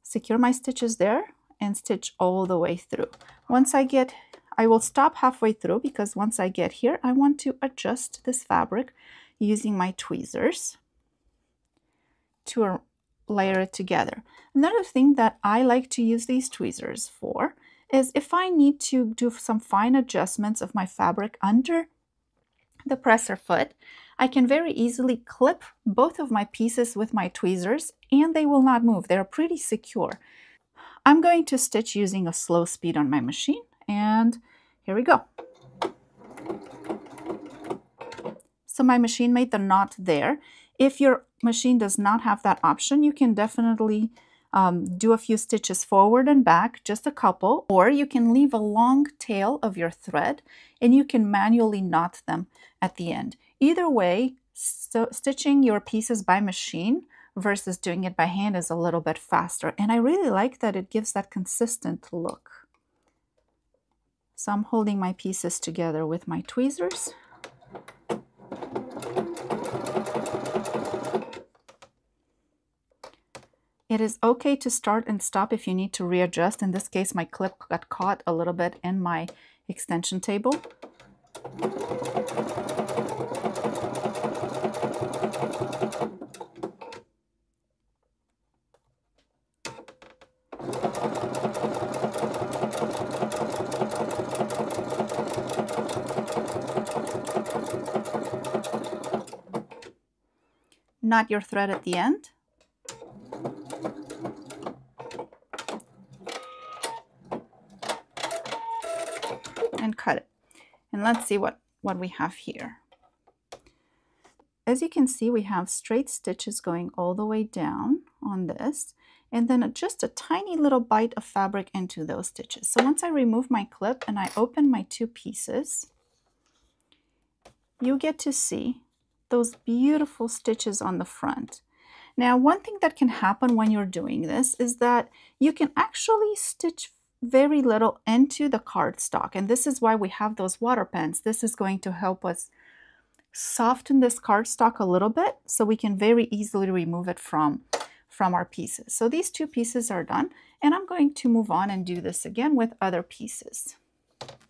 secure my stitches there, and stitch all the way through. I will stop halfway through because once I get here, I want to adjust this fabric using my tweezers to layer it together. Another thing that I like to use these tweezers for is if I need to do some fine adjustments of my fabric under the presser foot, I can very easily clip both of my pieces with my tweezers and they will not move. They're pretty secure. I'm going to stitch using a slow speed on my machine, and here we go. So my machine made the knot there. If your machine does not have that option, you can definitely do a few stitches forward and back, just a couple, or you can leave a long tail of your thread and you can manually knot them at the end. Either way, stitching your pieces by machine versus doing it by hand is a little bit faster, and I really like that it gives that consistent look. So I'm holding my pieces together with my tweezers. It is okay to start and stop if you need to readjust. In this case, my clip got caught a little bit in my extension table. Knot your thread at the end. And cut it. And let's see what we have here. As you can see, we have straight stitches going all the way down on this, and then just a tiny little bite of fabric into those stitches. So once I remove my clip and I open my two pieces, you get to see those beautiful stitches on the front. Now, one thing that can happen when you're doing this is that you can actually stitch very little into the cardstock, and this is why we have those water pens. This is going to help us soften this cardstock a little bit so we can very easily remove it from our pieces. So these two pieces are done, and I'm going to move on and do this again with other pieces.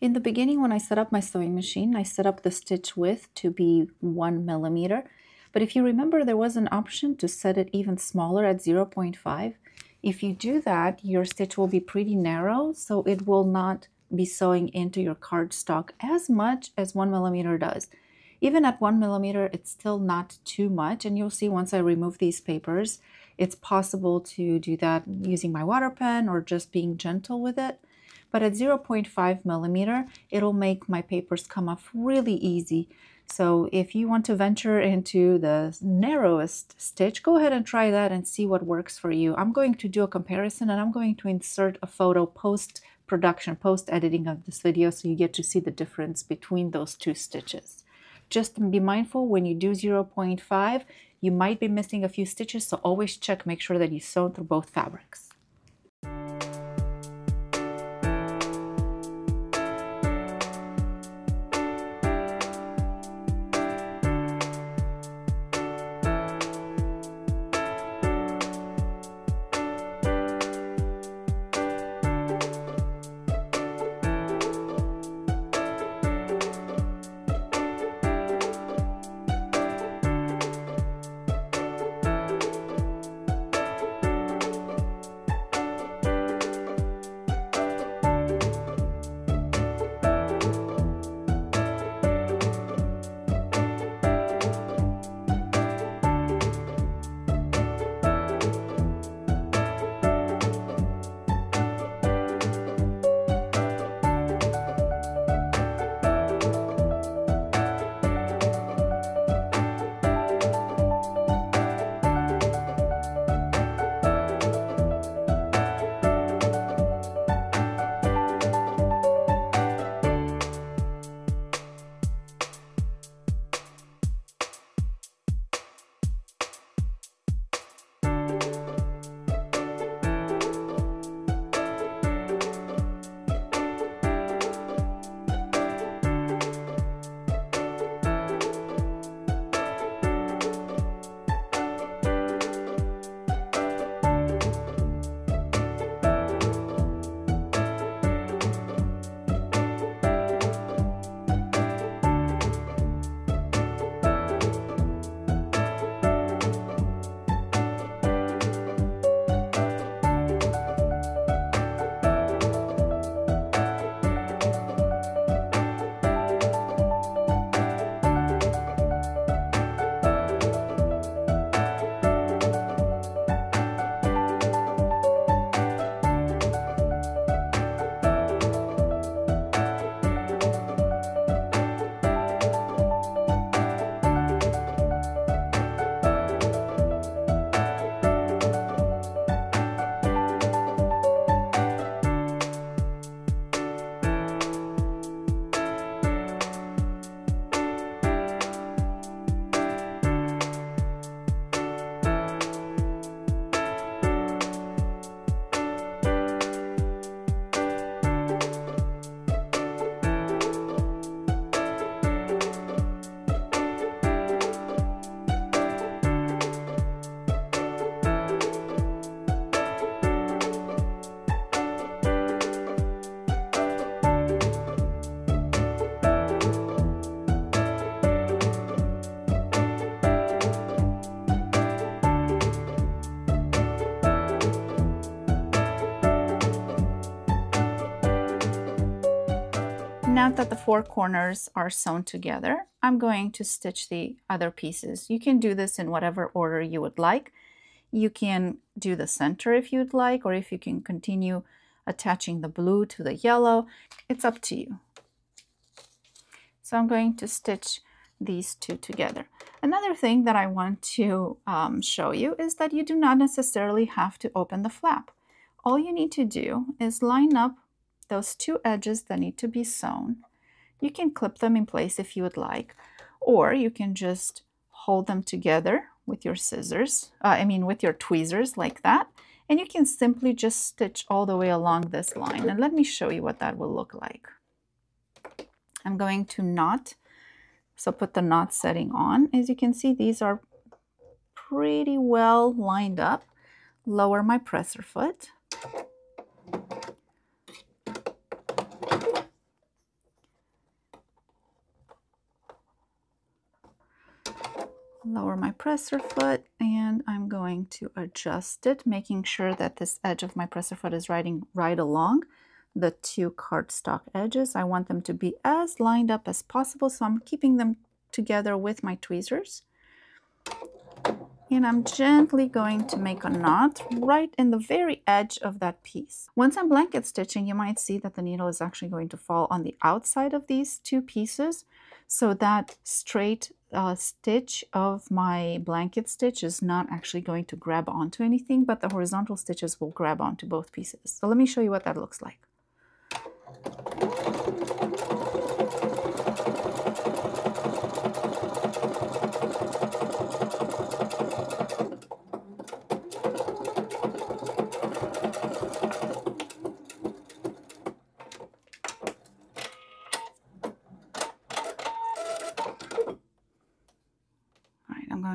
In the beginning, when I set up my sewing machine, I set up the stitch width to be 1 millimeter. But if you remember, there was an option to set it even smaller at 0.5. If you do that, your stitch will be pretty narrow, so it will not be sewing into your cardstock as much as 1 millimeter does. Even at 1 millimeter, it's still not too much, and you'll see once I remove these papers, it's possible to do that using my water pen or just being gentle with it. But at 0.5 millimeter, it'll make my papers come off really easy. So if you want to venture into the narrowest stitch, go ahead and try that and see what works for you. I'm going to do a comparison, and I'm going to insert a photo post-production, post-editing of this video, so you get to see the difference between those two stitches. Just be mindful when you do 0.5, you might be missing a few stitches, so always check, make sure that you sew through both fabrics. now that the four corners are sewn together, I'm going to stitch the other pieces. You can do this in whatever order you would like. You can do the center if you'd like, or if you can continue attaching the blue to the yellow. It's up to you. So I'm going to stitch these two together. Another thing that I want to show you is that you do not necessarily have to open the flap. All you need to do is line up those two edges that need to be sewn. You can clip them in place if you would like, or you can just hold them together with your scissors, with your tweezers like that, and you can simply just stitch all the way along this line. And let me show you what that will look like. I'm going to knot, so put the knot setting on. As you can see, these are pretty well lined up. Lower my presser foot. Lower my presser foot, and I'm going to adjust it, making sure that this edge of my presser foot is riding right along the two cardstock edges. I want them to be as lined up as possible, so I'm keeping them together with my tweezers. And I'm gently going to make a knot right in the very edge of that piece. Once I'm blanket stitching, you might see that the needle is actually going to fall on the outside of these two pieces. So that straight stitch of my blanket stitch is not actually going to grab onto anything, but the horizontal stitches will grab onto both pieces. So let me show you what that looks like.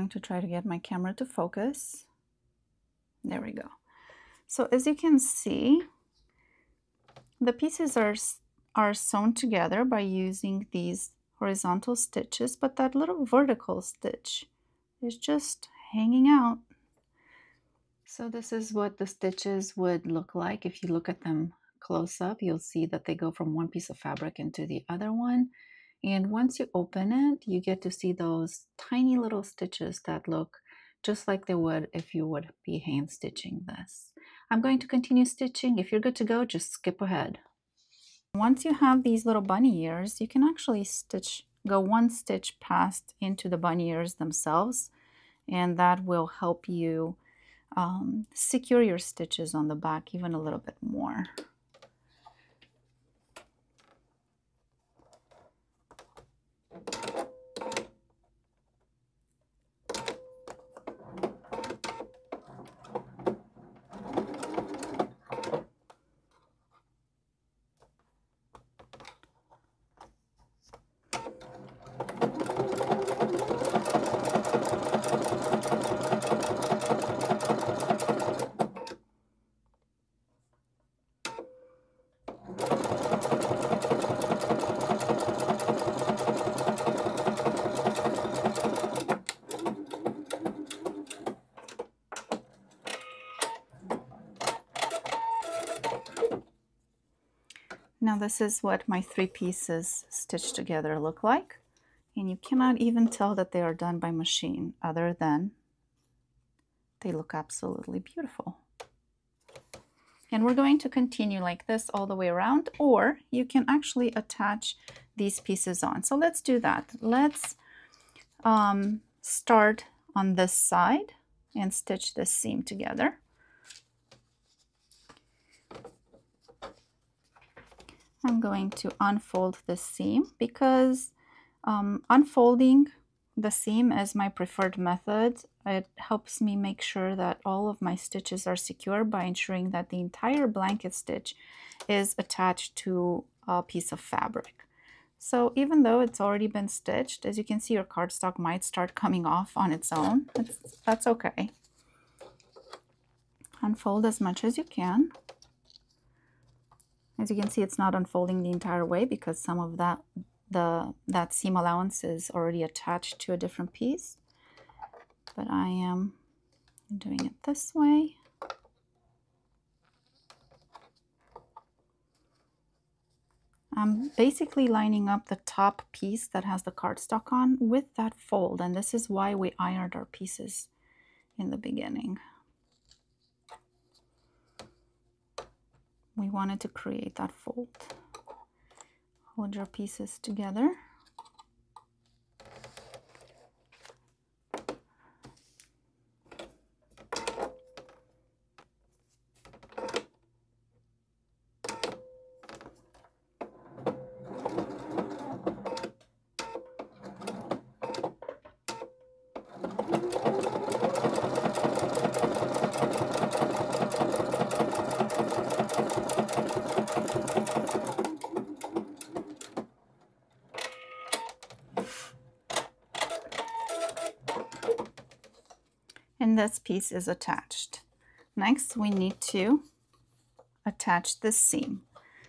To try to get my camera to focus. There we go. So as you can see, the pieces are sewn together by using these horizontal stitches, but that little vertical stitch is just hanging out. So this is what the stitches would look like. If you look at them close up, you'll see that they go from one piece of fabric into the other one. And once you open it, you get to see those tiny little stitches that look just like they would if you would be hand stitching this. I'm going to continue stitching. If you're good to go, just skip ahead. Once you have these little bunny ears, you can actually go one stitch past into the bunny ears themselves, and that will help you secure your stitches on the back even a little bit more. Now this is what my three pieces stitched together look like, and you cannot even tell that they are done by machine, other than they look absolutely beautiful. And we're going to continue like this all the way around, or you can actually attach these pieces on. So let's do that. Let's start on this side and stitch this seam together. I'm going to unfold this seam because unfolding the seam is my preferred method. It helps me make sure that all of my stitches are secure by ensuring that the entire blanket stitch is attached to a piece of fabric. So even though it's already been stitched, as you can see, your cardstock might start coming off on its own. That's okay. Unfold as much as you can. As you can see, it's not unfolding the entire way because some of that seam allowance is already attached to a different piece. But I am doing it this way. I'm basically lining up the top piece that has the cardstock on with that fold, and this is why we ironed our pieces in the beginning. We wanted to create that fold. Hold your pieces together. And this piece is attached. Next, we need to attach this seam.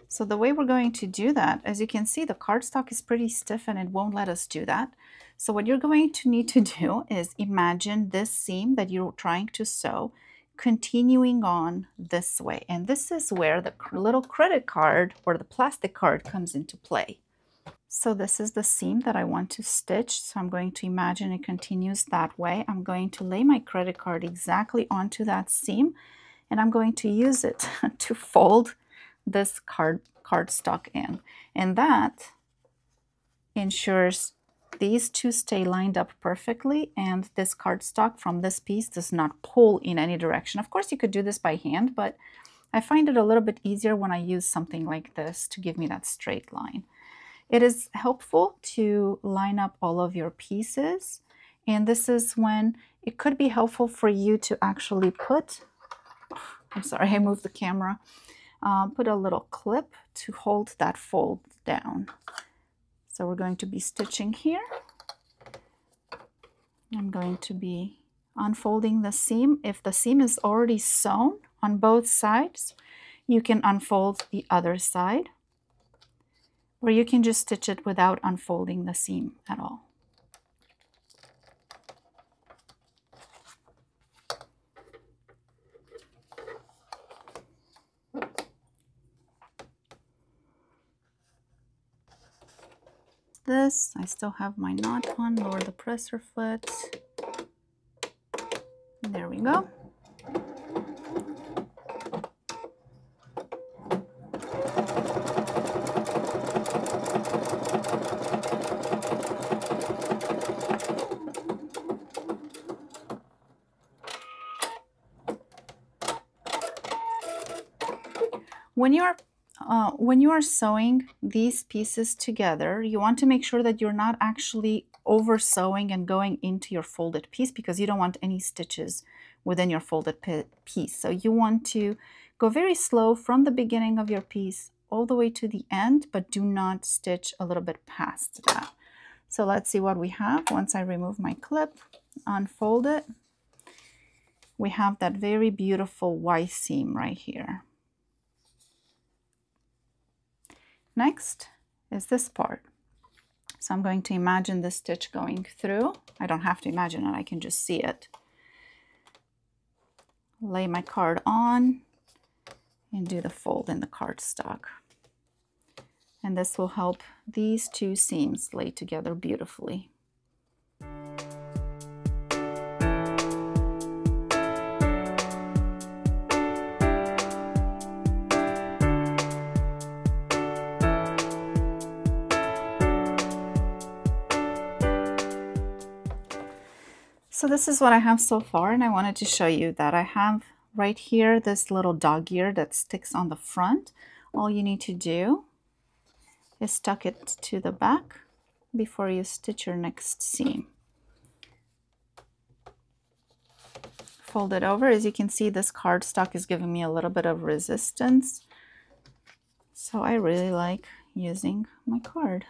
So the way we're going to do that, as you can see, the cardstock is pretty stiff and it won't let us do that. So what you're going to need to do is imagine this seam that you're trying to sew continuing on this way. And this is where the little credit card or the plastic card comes into play. So this is the seam that I want to stitch. So I'm going to imagine it continues that way. I'm going to lay my credit card exactly onto that seam, and I'm going to use it to fold this cardstock in. And that ensures these two stay lined up perfectly, and this cardstock from this piece does not pull in any direction. Of course, you could do this by hand, but I find it a little bit easier when I use something like this to give me that straight line. It is helpful to line up all of your pieces, and this is when it could be helpful for you to actually put, I'm sorry, I moved the camera, put a little clip to hold that fold down. So we're going to be stitching here. I'm going to be unfolding the seam. If the seam is already sewn on both sides, you can unfold the other side, or you can just stitch it without unfolding the seam at all. This, I still have my knot on, lower the presser foot. There we go. When you are sewing these pieces together, you want to make sure that you're not actually over sewing and going into your folded piece, because you don't want any stitches within your folded piece. So you want to go very slow from the beginning of your piece all the way to the end, but do not stitch a little bit past that. So let's see what we have. Once I remove my clip, unfold it, we have that very beautiful Y seam right here. Next is this part. So I'm going to imagine this stitch going through. I don't have to imagine it, I can just see it. Lay my card on and do the fold in the cardstock. And this will help these two seams lay together beautifully. So this is what I have so far, and I wanted to show you that I have right here this little dog ear that sticks on the front. All you need to do is tuck it to the back before you stitch your next seam. Fold it over. As you can see, this cardstock is giving me a little bit of resistance, so I really like using my card.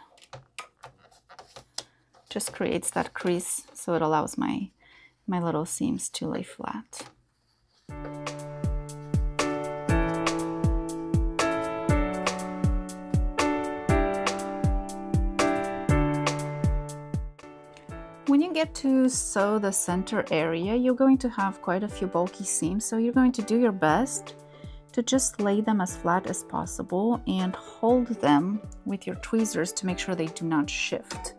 Just creates that crease, so it allows my little seams to lay flat. When you get to sew the center area, you're going to have quite a few bulky seams, so you're going to do your best to just lay them as flat as possible and hold them with your tweezers to make sure they do not shift.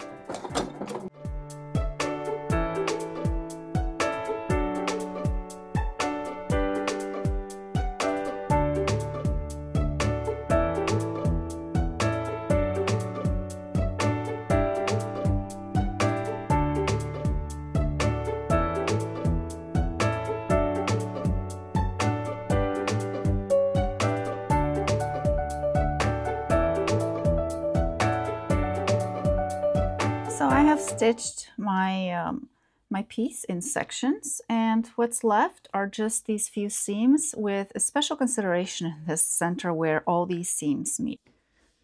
So I have stitched my piece in sections, and what's left are just these few seams with a special consideration in this center where all these seams meet.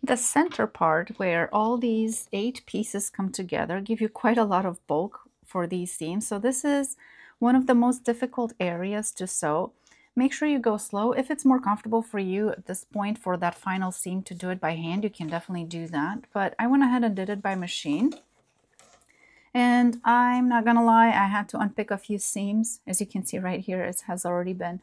The center part where all these 8 pieces come together give you quite a lot of bulk for these seams. So this is one of the most difficult areas to sew. Make sure you go slow. If it's more comfortable for you at this point for that final seam to do it by hand, you can definitely do that. But I went ahead and did it by machine. And I'm not gonna lie, I had to unpick a few seams. As you can see right here, it has already been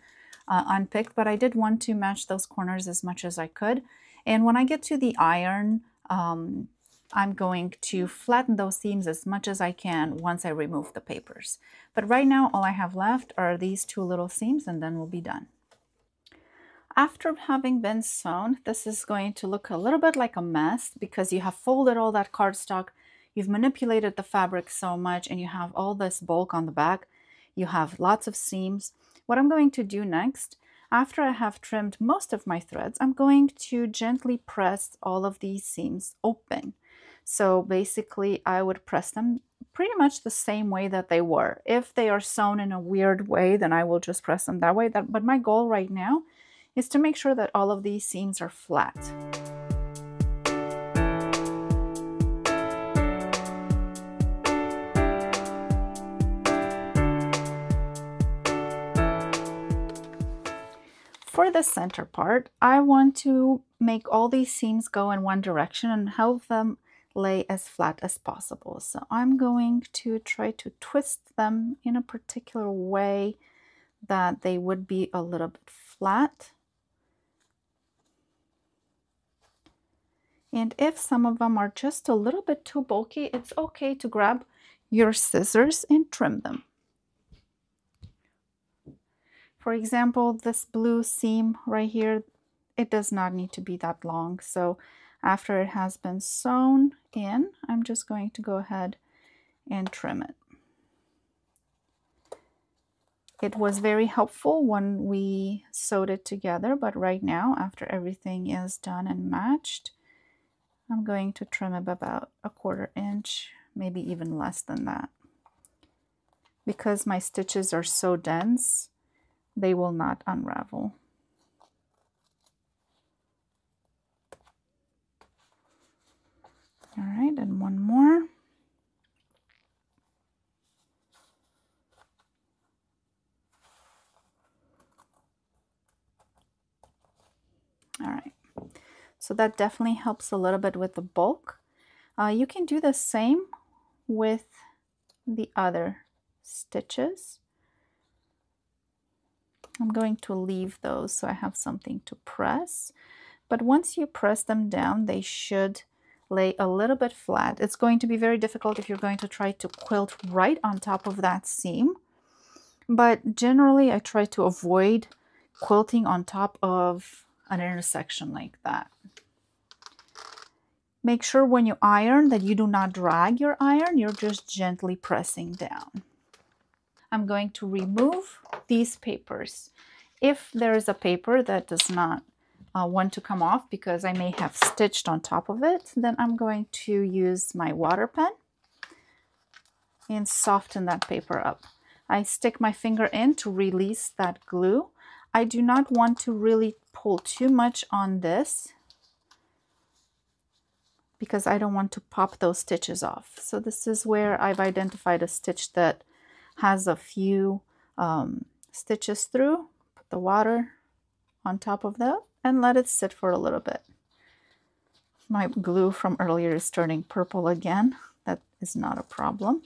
unpicked, but I did want to match those corners as much as I could. And when I get to the iron, I'm going to flatten those seams as much as I can once I remove the papers. But right now, all I have left are these 2 little seams, and then we'll be done. After having been sewn, this is going to look a little bit like a mess because you have folded all that cardstock. You've manipulated the fabric so much and you have all this bulk on the back. You have lots of seams. What I'm going to do next, after I have trimmed most of my threads, I'm going to gently press all of these seams open. So basically I would press them pretty much the same way that they were. If they are sewn in a weird way, then I will just press them that way. But my goal right now is to make sure that all of these seams are flat. For the center part, I want to make all these seams go in one direction and help them lay as flat as possible. So I'm going to try to twist them in a particular way that they would be a little bit flat. And if some of them are just a little bit too bulky, it's okay to grab your scissors and trim them. For example, this blue seam right here, it does not need to be that long. So after it has been sewn in, I'm just going to go ahead and trim it. It was very helpful when we sewed it together, but right now, after everything is done and matched, I'm going to trim it about 1/4 inch, maybe even less than that. Because my stitches are so dense, they will not unravel. All right, and one more. All right, so that definitely helps a little bit with the bulk. You can do the same with the other stitches. I'm going to leave those so I have something to press. But once you press them down, they should lay a little bit flat. It's going to be very difficult if you're going to try to quilt right on top of that seam. But generally, I try to avoid quilting on top of an intersection like that. Make sure when you iron that you do not drag your iron, you're just gently pressing down. I'm going to remove these papers. If there is a paper that does not want to come off because I may have stitched on top of it, then I'm going to use my water pen and soften that paper up. I stick my finger in to release that glue. I do not want to really pull too much on this because I don't want to pop those stitches off. So this is where I've identified a stitch that has a few stitches through. Put the water on top of that and let it sit for a little bit. My glue from earlier is turning purple again. That is not a problem.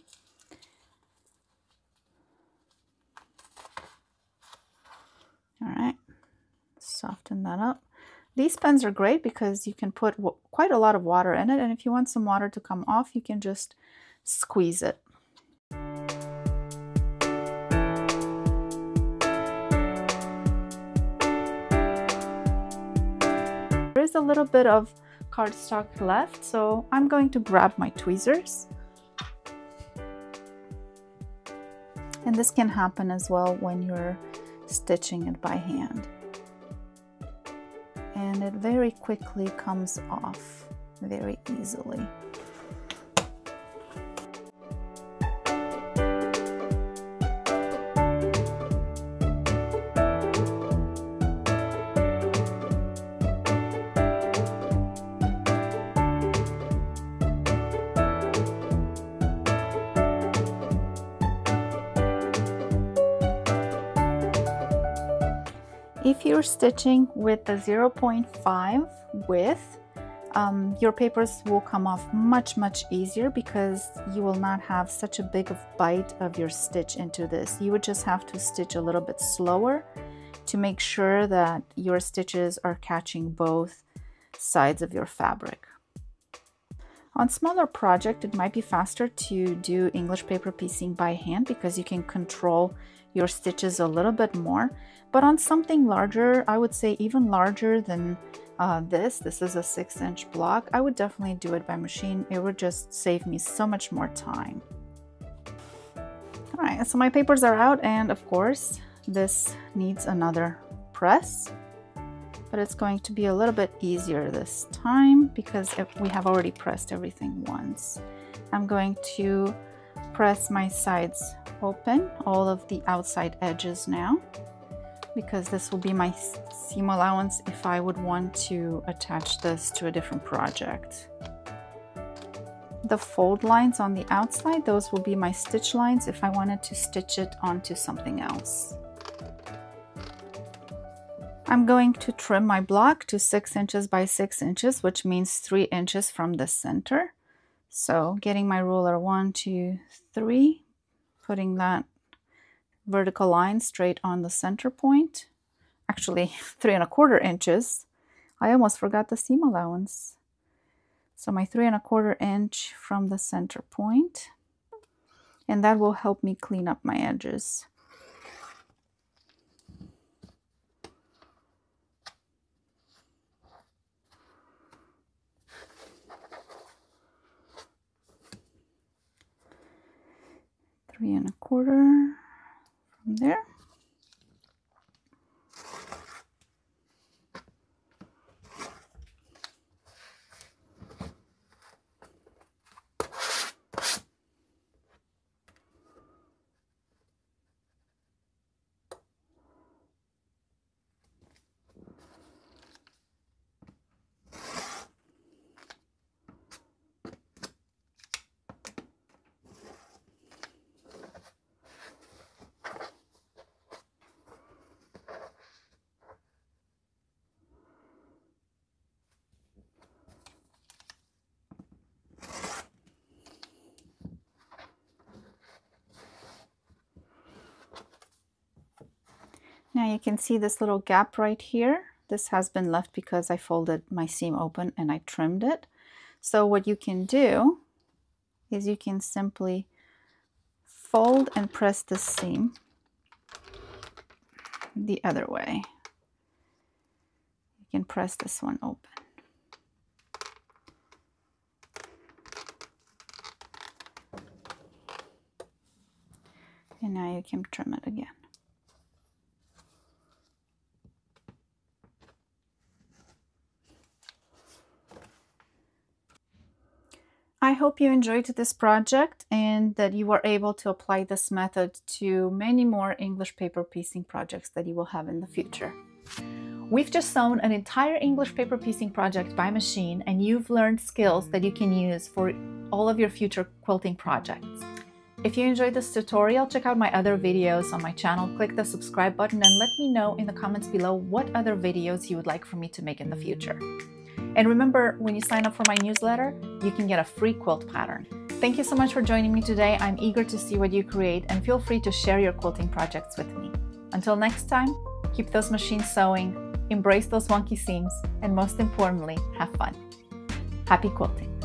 All right, soften that up. These pens are great because you can put quite a lot of water in it, and if you want some water to come off, you can just squeeze it. There is a little bit of cardstock left, so I'm going to grab my tweezers. And this can happen as well when you're stitching it by hand. And it very quickly comes off very easily. If you're stitching with the 0.5 width, your papers will come off much easier because you will not have such a big of bite of your stitch into this. You would just have to stitch a little bit slower to make sure that your stitches are catching both sides of your fabric. On smaller project, it might be faster to do English paper piecing by hand because you can control your stitches a little bit more. But on something larger, I would say even larger than this is a 6-inch block, I would definitely do it by machine. It would just save me so much more time. All right, so my papers are out, and of course this needs another press, but it's going to be a little bit easier this time because we have already pressed everything once. I'm going to press my sides open, all of the outside edges now, because this will be my seam allowance if I would want to attach this to a different project. The fold lines on the outside, those will be my stitch lines if I wanted to stitch it onto something else. I'm going to trim my block to 6 inches by 6 inches, which means 3 inches from the center. So getting my ruler 1, 2, 3, putting that vertical line straight on the center point. Actually 3 1/4 inches. I almost forgot the seam allowance. So my 3 1/4 inch from the center point, and that will help me clean up my edges. Three 1/4 from there. Now you can see this little gap right here. This has been left because I folded my seam open and I trimmed it. So what you can do is you can simply fold and press the seam the other way. You can press this one open. And now you can trim it again. I hope you enjoyed this project and that you were able to apply this method to many more English paper piecing projects that you will have in the future. We've just sewn an entire English paper piecing project by machine, and you've learned skills that you can use for all of your future quilting projects. If you enjoyed this tutorial, check out my other videos on my channel, click the subscribe button, and let me know in the comments below what other videos you would like for me to make in the future. And remember, when you sign up for my newsletter, you can get a free quilt pattern. Thank you so much for joining me today. I'm eager to see what you create, and feel free to share your quilting projects with me. Until next time, keep those machines sewing. embrace those wonky seams, and most importantly, have fun. Happy quilting!